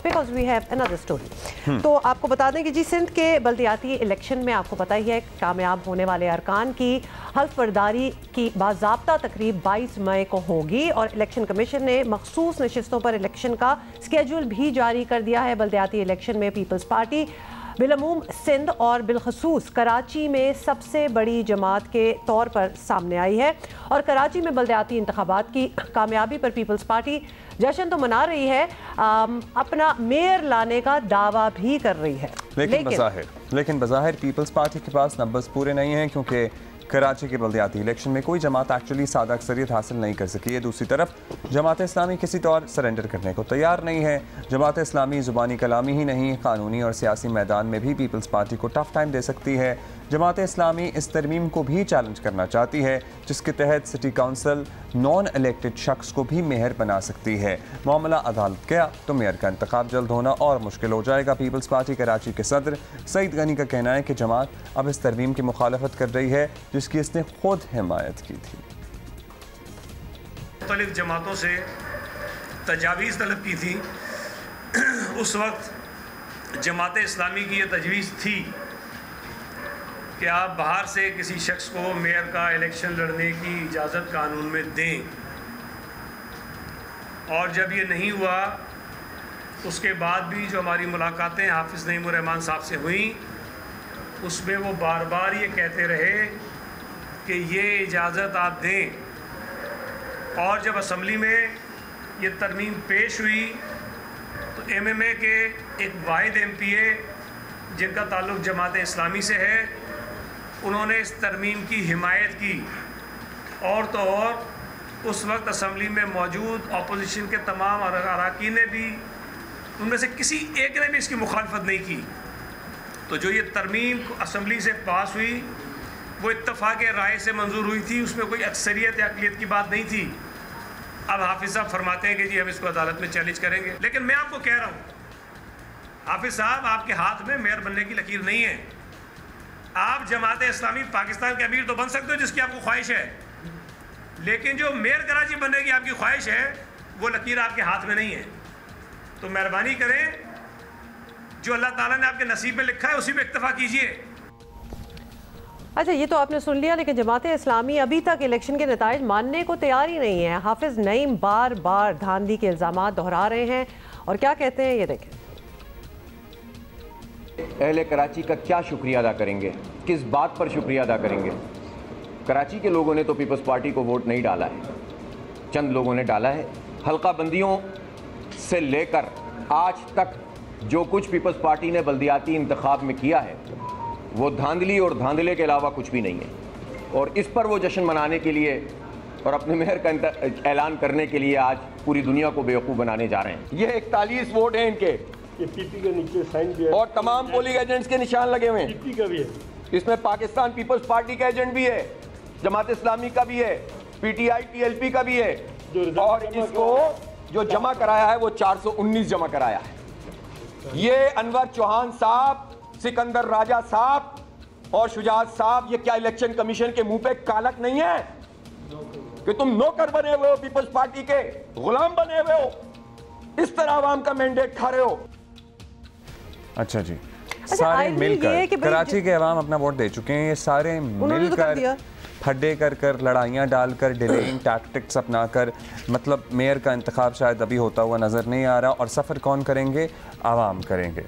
because we have another story. तो आपको बता दें कि जी सिंध के बल्दियाती इलेक्शन में आपको पता ही है कामयाब होने वाले अरकान की हल्फ बर्दारी की बाज़ाब्ता तकरीब 22 मई को होगी और इलेक्शन कमीशन ने मखसूस नशिस्तों पर इलेक्शन का स्केड्यूल भी जारी कर दिया है। बल्दियाती इलेक्शन में पीपल्स पार्टी बिलअमूम सिंध और बिलखसूस कराची में सबसे बड़ी जमात के तौर पर सामने आई है और कराची में बल्दियाती इंतखाबात की कामयाबी पर पीपल्स पार्टी जश्न तो मना रही है, अपना मेयर लाने का दावा भी कर रही है। लेकिन बज़ाहिर पीपल्स पार्टी के पास नंबर्स पूरे नहीं हैं क्योंकि कराची के बल्दियाती इलेक्शन में कोई जमात एक्चुअली सादा अक्सरियत हासिल नहीं कर सकी है। दूसरी तरफ जमात इस्लामी किसी तौर सरेंडर करने को तैयार नहीं है। जमात इस्लामी ज़ुबानी कलामी ही नहीं, कानूनी और सियासी मैदान में भी पीपल्स पार्टी को टफ टाइम दे सकती है। जमात इस्लामी इस तरमीम को भी चैलेंज करना चाहती है जिसके तहत सिटी काउंसिल नॉन इलेक्टेड शख्स को भी मेयर बना सकती है। मामला अदालत गया तो मेयर का इंतखाब जल्द होना और मुश्किल हो जाएगा। पीपल्स पार्टी कराची के सदर सईद गनी का कहना है कि जमात अब इस तरमीम की मुखालफत कर रही है जिसकी इसने खुद हिमायत की थी। मुख्तलिफ जमातों से तजावीज़ तलब की थी। उस वक्त जमात इस्लामी की ये तजवीज़ थी कि आप बाहर से किसी शख्स को मेयर का इलेक्शन लड़ने की इजाज़त कानून में दें, और जब ये नहीं हुआ उसके बाद भी जो हमारी मुलाकातें हाफिज़ नईमुर रहमान साहब से हुई उसमें वो बार बार ये कहते रहे कि ये इजाज़त आप दें। और जब असम्बली में ये तरमीम पेश हुई तो MMA के एक वाहिद MPA जिनका ताल्लुक़ जमात इस्लामी से है, उन्होंने इस तरमीम की हिमायत की। और तो और उस वक्त असम्बली में मौजूद अपोजिशन के तमाम अरकान ने भी, उनमें से किसी एक ने भी इसकी मुखालफत नहीं की। तो जो ये तरमीम असम्बली से पास हुई वो इत्तफाक़ राय से मंजूर हुई थी, उसमें कोई अक्सरियत या अक़लियत की बात नहीं थी। अब हाफिज़ साहब फरमाते हैं कि जी हम इसको अदालत में चैलेंज करेंगे, लेकिन मैं आपको कह रहा हूँ हाफिज़ साहब आपके हाथ में मेयर बनने की लकीर नहीं है। आप जमात इस्लामी पाकिस्तान के अमीर तो बन सकते हो जिसकी आपको ख्वाहिश है, लेकिन जो मेयर कराची बनने की आपकी ख्वाहिश है वो लकीर आपके हाथ में नहीं है। तो मेहरबानी करें, जो अल्लाह ताला ने आपके नसीब में लिखा है उसी पे इक्तफा कीजिए। अच्छा, ये तो आपने सुन लिया, लेकिन जमात इस्लामी अभी तक इलेक्शन के नताइज मानने को तैयार ही नहीं है। हाफिज़ नईम बार बार धांधली के इल्ज़ामात दोहरा रहे हैं और क्या कहते हैं ये देखें। अहले कराची का क्या शुक्रिया अदा करेंगे, किस बात पर शुक्रिया अदा करेंगे। कराची के लोगों ने तो पीपल्स पार्टी को वोट नहीं डाला है, चंद लोगों ने डाला है। हल्का बंदियों से लेकर आज तक जो कुछ पीपल्स पार्टी ने बल्दियाती इंतखाब में किया है वो धांधली और धांधले के अलावा कुछ भी नहीं है। और इस पर वो जश्न मनाने के लिए और अपने मेयर का ऐलान करने के लिए आज पूरी दुनिया को बेवकूफ़ बनाने जा रहे हैं। ये 41 वोट हैं इनके, पीपी के नीचे साइन भी है और तमाम पोलिंग एजेंट्स के निशान लगे हुए हैं। पीपी का भी है, इसमें पाकिस्तान पीपल्स पार्टी का एजेंट भी है, जमात इस्लामी का भी है, PTI TLP का भी है, और इसको जो जमा कराया है वो 419 जमा कराया है। ये अनवर चौहान साहब, सिकंदर राजा साहब और शुजात साहब, ये क्या इलेक्शन कमीशन के मुंह पे कालक नहीं है कि तुम नौकर बने हुए हो, पीपल्स पार्टी के गुलाम बने हुए हो, इस तरह आवाम का मैंडेट खा रहे हो। अच्छा जी, सारे मिलकर कराची के अवाम अपना वोट दे चुके हैं, ये सारे मिलकर फड्डे कर कर, लड़ाइयाँ डालकर, डिलेइंग टैक्टिक्स अपनाकर, मतलब मेयर का इंतखाब शायद अभी होता हुआ नज़र नहीं आ रहा, और सफ़र कौन करेंगे? आवाम करेंगे।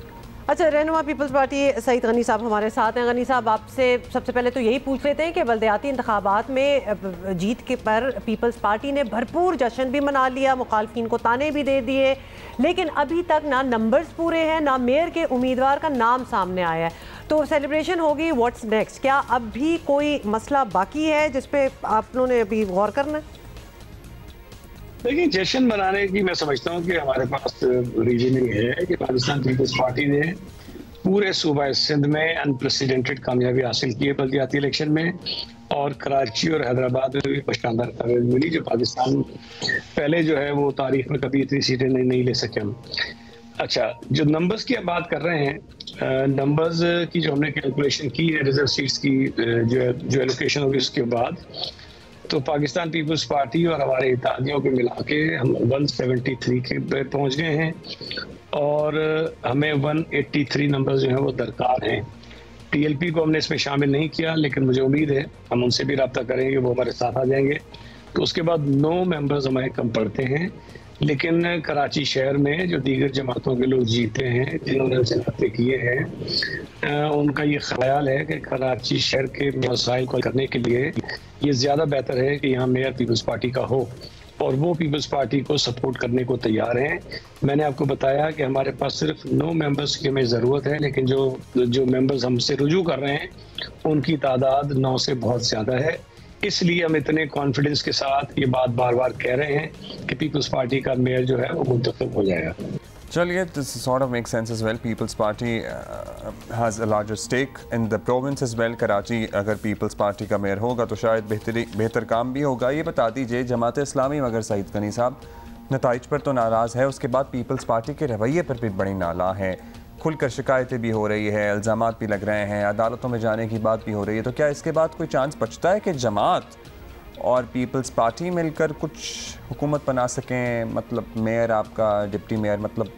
अच्छा, रहनुमा पीपल्स पार्टी सईद गनी साहब हमारे साथ हैं। गनी साहब, आपसे सबसे पहले तो यही पूछ लेते हैं कि बल्दियाती इंतखाबात में जीत के पर पीपल्स पार्टी ने भरपूर जश्न भी मना लिया, मुखालफिन को ताने भी दे दिए, लेकिन अभी तक ना नंबर्स पूरे हैं, ना मेयर के उम्मीदवार का नाम सामने आया है। तो सेलिब्रेशन होगी, व्हाट्स नेक्स्ट? क्या अब भी कोई मसला बाकी है जिस पे आप लोगों ने अभी गौर करना है? देखिए, जश्न मनाने की मैं समझता हूँ कि हमारे पास रीजन ही है कि पाकिस्तान पीपल्स पार्टी ने पूरे सूबा सिंध में अनप्रेसिडेंटेड कामयाबी हासिल की है बल्दियाती इलेक्शन में, और कराची और हैदराबाद में भी शानदार कामयाबी मिली, जो पाकिस्तान पहले जो है वो तारीख में कभी इतनी सीटें नहीं ले सके हम। अच्छा, जो नंबर्स की आप बात कर रहे हैं, नंबर्स की जो हमने कैलकुलेशन की है रिजर्व सीट्स की जो एलोकेशन होगी उसके बाद, तो पाकिस्तान पीपल्स पार्टी और हमारे इत्तेहादियों को मिला के हम 173 के पे पहुँच गए हैं, और हमें 183 नंबर जो हैं वो दरकार हैं। TLP को हमने इसमें शामिल नहीं किया, लेकिन मुझे उम्मीद है हम उनसे भी रब्ता करेंगे, वो हमारे साथ आ जाएंगे। तो उसके बाद 9 मेंबर्स हमारे कम पड़ते हैं, लेकिन कराची शहर में जो दीगर जमातों के लोग जीते हैं, जिन्होंने रब्ते किए हैं, उनका ये ख्याल है कि कराची शहर के मसाइल को करने के लिए ये ज़्यादा बेहतर है कि यहाँ मेयर पीपल्स पार्टी का हो, और वो पीपल्स पार्टी को सपोर्ट करने को तैयार हैं। मैंने आपको बताया कि हमारे पास सिर्फ 9 मेंबर्स की हमें ज़रूरत है, लेकिन जो मेंबर्स हमसे रुजू कर रहे हैं उनकी तादाद 9 से बहुत ज़्यादा है। इसलिए हम इतने कॉन्फिडेंस के साथ ये बात बार बार कह रहे हैं कि पीपल्स पार्टी का मेयर जो है वो मुंतखब हो जाएगा। चलिए, this sort of makes sense as well. People's Party has a larger stake in the province as well. Karachi अगर पीपल्स पार्टी का मेयर होगा तो शायद बेहतर काम भी होगा। ये बता दीजिए, जमात इस्लामी मगर सईद गनी साहब नताइज पर तो नाराज़ है, उसके बाद पीपल्स पार्टी के रवैये पर भी बड़ी नाला है, खुलकर शिकायतें भी हो रही है, इल्ज़ामात भी लग रहे हैं, अदालतों में जाने की बात भी हो रही है। तो क्या इसके बाद कोई चांस बचता है कि जमात और पीपल्स पार्टी मिलकर कुछ हुकूमत बना सकें? मतलब मेयर आपका, डिप्टी मेयर, मतलब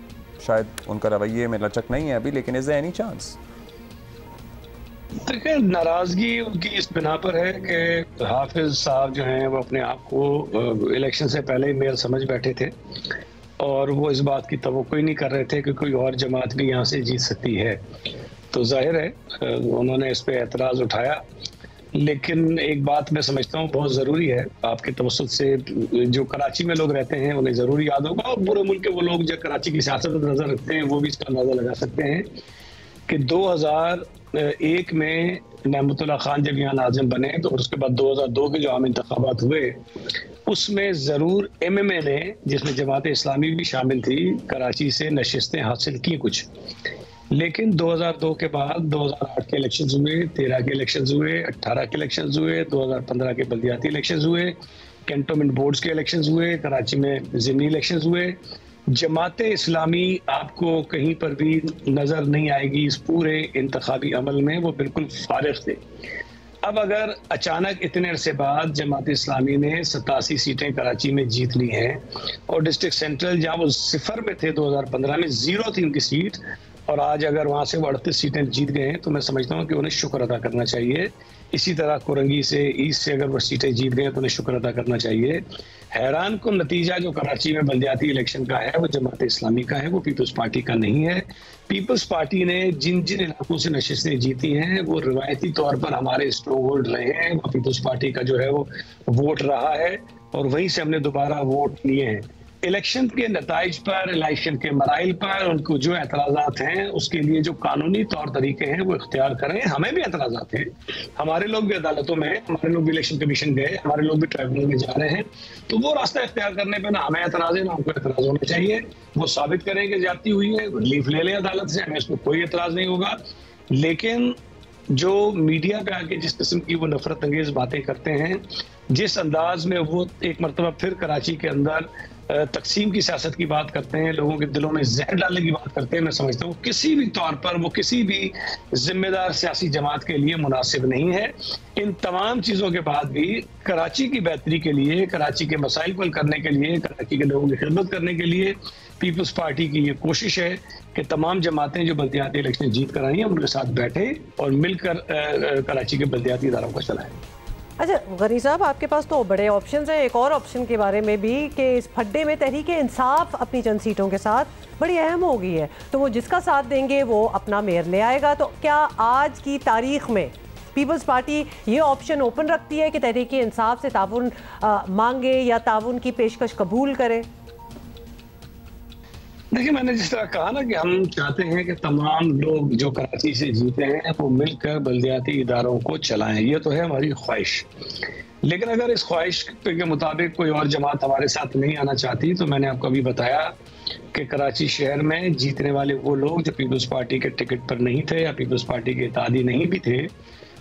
शायद उनका रवैये में लचक नहीं है अभी, लेकिन इज़ देयर एनी चांस? देखिए, नाराजगी उनकी इस बिना पर है कि हाफिज साहब जो हैं वो अपने आप को इलेक्शन से पहले ही मेयर समझ बैठे थे और वो इस बात की तवक्को ही नहीं कर रहे थे कि कोई और जमात भी यहाँ से जीत सकती है। तो जाहिर है उन्होंने इस पे एतराज़ उठाया, लेकिन एक बात मैं समझता हूँ बहुत ज़रूरी है, आपके तवस्सुत से जो कराची में लोग रहते हैं उन्हें ज़रूर याद होगा, और पूरे मुल्क के वो लोग जो कराची की सियासत पर नज़र रखते हैं वो भी इसका अंदाज़ा लगा सकते हैं कि 2001 में नेमतुल्लाह खान जब यहाँ नाज़िम बने तो उसके बाद 2002 के जो आम इंतखाबात हुए उसमें ज़रूर MMA ने, जिसमें जमात इस्लामी भी शामिल थी, कराची से नशिस्तें हासिल की कुछ, लेकिन 2002 के बाद 2008 के इलेक्शंस हुए, 13 के इलेक्शंस हुए, 18 के इलेक्शंस हुए, 2015 के बल्दियाती इलेक्शंस हुए, कैंटोनमेंट बोर्ड्स के इलेक्शंस हुए, कराची में ज़िमनी इलेक्शंस हुए। जमात इस्लामी आपको कहीं पर भी नज़र नहीं आएगी इस पूरे इंतखाबी अमल में, वो बिल्कुल फारिग थे। अब अगर अचानक इतने अरसे बाद जमात इस्लामी ने 87 सीटें कराची में जीत ली हैं और डिस्ट्रिक्ट सेंट्रल जहाँ वो 0 में थे 2015 में 0 थी उनकी सीट, और आज अगर वहाँ से वो 38 सीटें जीत गए हैं तो मैं समझता हूँ कि उन्हें शुक्र अदा करना चाहिए। इसी तरह कोरंगी से, ईस्ट से अगर वो सीटें जीत गए तो उन्हें शुक्र अदा करना चाहिए। हैरान कुन नतीजा जो कराची में बल्दियाती इलेक्शन का है वो जमात इस्लामी का है, वो पीपल्स पार्टी का नहीं है। पीपल्स पार्टी ने जिन जिन इलाकों से नशिस्तें जीती हैं वो रिवायती तौर पर हमारे स्ट्रॉन्ग होल्ड रहे हैं, वो पीपल्स पार्टी का जो है वो वोट रहा है और वहीं से हमने दोबारा वोट लिए हैं। इलेक्शन के नताइज पर, इलेक्शन के मराइल पर उनको जो एतराज़ात हैं उसके लिए जो कानूनी तौर तरीके हैं वो इख्तियार करें। हमें भी एतराज़ात हैं, हमारे लोग भी अदालतों में हैं, हमारे लोग भी इलेक्शन कमीशन गए, हमारे लोग भी ट्राइब्यूनल में जा रहे हैं, तो वो रास्ता इख्तियार करने पर ना हमें एतराज़ है ना उनको एतराज़ होना चाहिए। वो साबित करें कि ज्यादती हुई है, रिलीफ ले लें अदालत से, हमें इसमें कोई एतराज़ नहीं होगा। लेकिन जो मीडिया पे आके जिस किस्म की वो नफरत अंगेज बातें करते हैं, जिस अंदाज में वो एक मरतबा फिर कराची के अंदर तकसीम की सियासत की बात करते हैं, लोगों के दिलों में जहर डालने की बात करते हैं, मैं समझता हूँ किसी भी तौर पर वो किसी भी जिम्मेदार सियासी जमात के लिए मुनासिब नहीं है। इन तमाम चीज़ों के बाद भी कराची की बेहतरी के लिए, कराची के मसाइल को हल करने के लिए, कराची के लोगों की खिदमत करने के लिए पीपल्स पार्टी की ये कोशिश है कि तमाम जमातें जो बल्दियाती इलेक्शन जीत कर आई हैं उनके साथ बैठे और मिलकर कराची के बल्दियाती इदारों को चलाएं। अच्छा गनी साहब, आपके पास तो बड़े ऑप्शंस हैं, एक और ऑप्शन के बारे में भी कि इस फड्डे में तहरीक इंसाफ अपनी चंद सीटों के साथ बड़ी अहम हो गई है, तो वो जिसका साथ देंगे वो अपना मेयर ले आएगा। तो क्या आज की तारीख में पीपल्स पार्टी ये ऑप्शन ओपन रखती है कि तहरीक इंसाफ से ताउन मांगे या ताउन की पेशकश कबूल करे? देखिए, मैंने जिस तरह कहा ना कि हम चाहते हैं कि तमाम लोग जो कराची से जीते हैं वो मिलकर बल्दियाती इदारों को चलाएं, ये तो है हमारी ख्वाहिश। लेकिन अगर इस ख्वाहिश के मुताबिक कोई और जमात हमारे साथ नहीं आना चाहती तो मैंने आपको अभी बताया कि कराची शहर में जीतने वाले वो लोग जो पीपल्स पार्टी के टिकट पर नहीं थे या पीपल्स पार्टी के इत्तेहादी नहीं भी थे,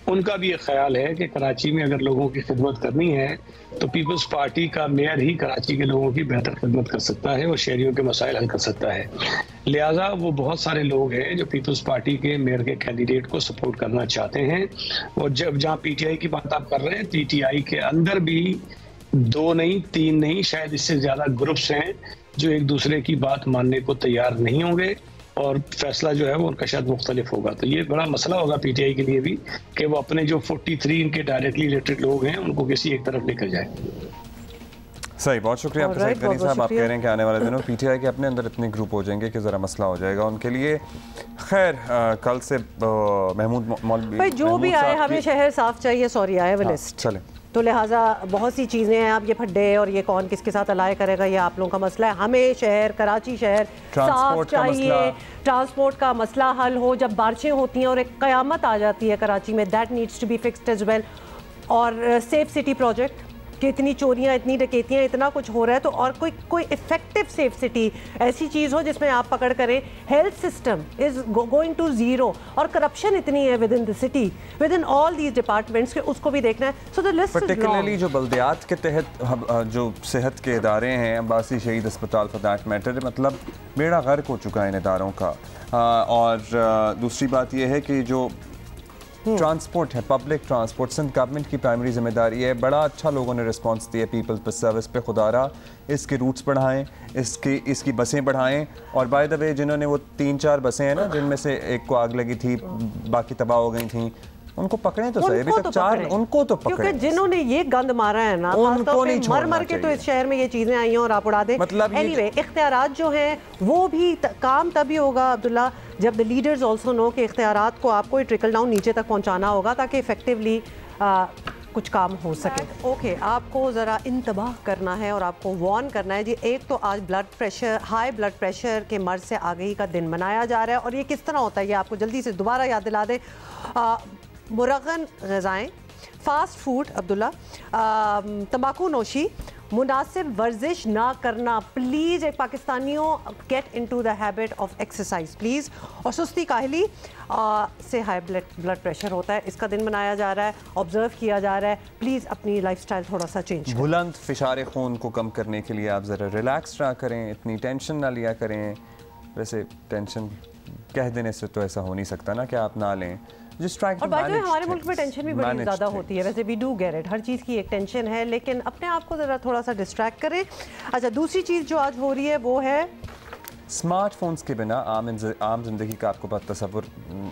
उनका भी ये ख्याल है कि कराची में अगर लोगों की खिदमत करनी है तो पीपल्स पार्टी का मेयर ही कराची के लोगों की बेहतर खिदमत कर सकता है और शहरियों के मसाइल हल कर सकता है। लिहाजा वो बहुत सारे लोग हैं जो पीपल्स पार्टी के मेयर के कैंडिडेट को सपोर्ट करना चाहते हैं। और जब जहाँ PTI की बात आप कर रहे हैं, PTI के अंदर भी 2 नहीं 3 नहीं शायद इससे ज़्यादा ग्रुप्स हैं जो एक दूसरे की बात मानने को तैयार नहीं होंगे और फैसला जो है वो उनका शायद मुख्तलिफ होगा। तो ये बड़ा मसला होगा PTI के लिए भी कि वो अपने जो 43 इनके डायरेक्टली रिलेटेड लोग हैं उनको किसी एक तरफ लेकर जाए। सही, बहुत शुक्रिया आपका सईद गनी साहब। आप कह रहे हैं कि आने वाले दिनों PTI के अपने अंदर इतने ग्रुप हो जाएंगे कि ज़रा मसला हो जाएगा उनके लिए। खैर, कल से महमूद मौलवी भाई जो भी आए हमें शहर साफ चाहिए, सॉरी आए वो लिस्ट चले, तो लिहाजा बहुत सी चीज़ें हैं। अब ये फड्डे और ये कौन किसके साथ अलाय करेगा ये आप लोगों का मसला है। हमें शहर, कराची शहर साफ चाहिए, ट्रांसपोर्ट का मसला हल हो। जब बारिशें होती हैं और एक क़यामत आ जाती है कराची में, that needs to be fixed as well. और सेफ सिटी प्रोजेक्ट कि इतनी चोरियां, इतनी डकैतियां, इतना कुछ हो रहा है, तो और कोई इफेक्टिव सेफ सिटी ऐसी चीज़ हो जिसमें आप पकड़ करें। Health system is going to zero और करप्शन इतनी है within the city, within all these departments के, उसको भी देखना है। सो द लिस्ट पर्टिकुलरली जो बल्दियात के तहत जो सेहत के इदारे हैं, अब्बासी शहीद अस्पताल फॉर दैट मैटर, मतलब बेड़ा गर्क हो चुका है इन इदारों का। और दूसरी बात यह है कि जो ट्रांसपोर्ट है, पब्लिक ट्रांसपोर्ट सिंध गवर्नमेंट की प्राइमरी जिम्मेदारी है। बड़ा अच्छा लोगों ने रिस्पांस दिया पीपल्स बस सर्विस पे। खुदारा इसके रूट्स बढ़ाएं, इसकी बसें बढ़ाएं। और बाय द वे जिन्होंने वो 3-4 बसें हैं ना जिनमें से एक को आग लगी थी, बाकी तबाह हो गई थी, उनको पकड़े तो सही, अभी तक 4 उनको तो पकड़े, क्योंकि जिन्होंने ये गंद मारा है ना, उनको नहीं छोड़ना मर के तो इस शहर में ये चीजें आई हैं और आप उड़ा दें। मतलब एनीवे, इख्तियारात जो हैं वो भी काम तभी होगा अब्दुल्ला जब द लीडर्स ऑल्सो नो कि इख्तियारात को आपको ट्रिकल डाउन नीचे तक पहुंचाना होगा ताकि इफेक्टिवली कुछ काम हो सके। ओके, आपको ज़रा इंतबाह करना है और आपको वार्न करना है जी। एक तो आज हाई ब्लड प्रेशर के मर्ज से आगही का दिन मनाया जा रहा है और ये किस तरह होता है ये आपको जल्दी से दोबारा याद दिला दें। मुरगन ग़िज़ाएँ, फास्ट फूड अब्दुल्ला, तंबाकू नोशी, मुनासिब वर्जिश ना करना, प्लीज़ एक पाकिस्तानियों get into the habit of exercise please. और सुस्ती काहली से हाई ब्लड प्रेशर होता है, इसका दिन मनाया जा रहा है, ऑब्जर्व किया जा रहा है। प्लीज़ अपनी लाइफस्टाइल थोड़ा सा चेंज करें। बुलंद फिशार खून को कम करने के लिए आप ज़रा रिलैक्स रहा करें, इतनी टेंशन ना लिया करें। वैसे टेंशन कह देने से तो ऐसा हो नहीं सकता ना कि आप ना लें। और बात है हमारे मुल्क में टेंशन भी बड़ी ज़्यादा होती है, वैसे वी डू गेट इट, हर चीज़ की एक टेंशन है, लेकिन अपने आप को ज़रा थोड़ा सा डिस्ट्रैक्ट करें। अच्छा, दूसरी चीज़ जो आज हो रही है वो है स्मार्टफोन्स के बिना आम जिंदगी का आपको पता तस्वुर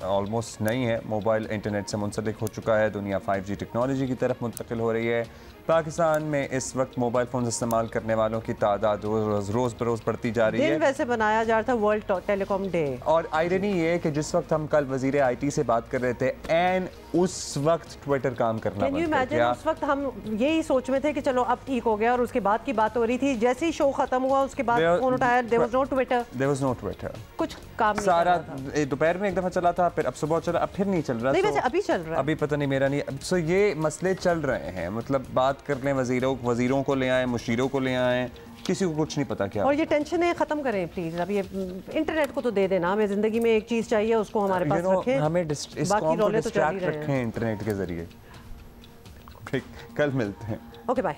ऑलमोस्ट नहीं है। मोबाइल इंटरनेट से मुंसलिक हो चुका है, दुनिया 5G टेक्नोलॉजी की तरफ मुंतकिल हो रही है। पाकिस्तान में इस वक्त मोबाइल फ़ोन इस्तेमाल करने वालों की तादाद रोज़ बरोज़ बढ़ती जा रही है। दिन वैसे बनाया जा रहा था वर्ल्ड टेलीकॉम डे, और आयरनी ये है कि जिस वक्त हम कल वज़ीर IT से बात कर रहे थे एंड उस वक्त ट्विटर काम करना बंद कर दिया। उस वक्त हम यही सोच में थे कि चलो अब ठीक हो गया, और उसके बाद की बात हो रही थी। जैसे ही शो खत्म हुआ उसके बाद फोन उठाया, देयर वाज नो ट्विटर, कुछ काम नहीं सारा दोपहर में एक दफ़ा चला था, फिर अब सुबह चला, अब फिर नहीं चल रहा। नहीं, वैसे अभी चल रहा है, अभी पता नहीं, मेरा नहीं। सो ये मसले चल रहे हैं, मतलब बात कर लें, वज़ीरों को ले आए, मुशीरों को ले आए, किसी को कुछ नहीं पता क्या। और ये टेंशनें खत्म करें प्लीज। अब ये इंटरनेट को तो दे देना, हमें जिंदगी में एक चीज चाहिए उसको हमारे पास रखें, हमें इस कौम को डिस्ट्रैक्ट रखें इंटरनेट के जरिए। कल मिलते हैं। Okay bye.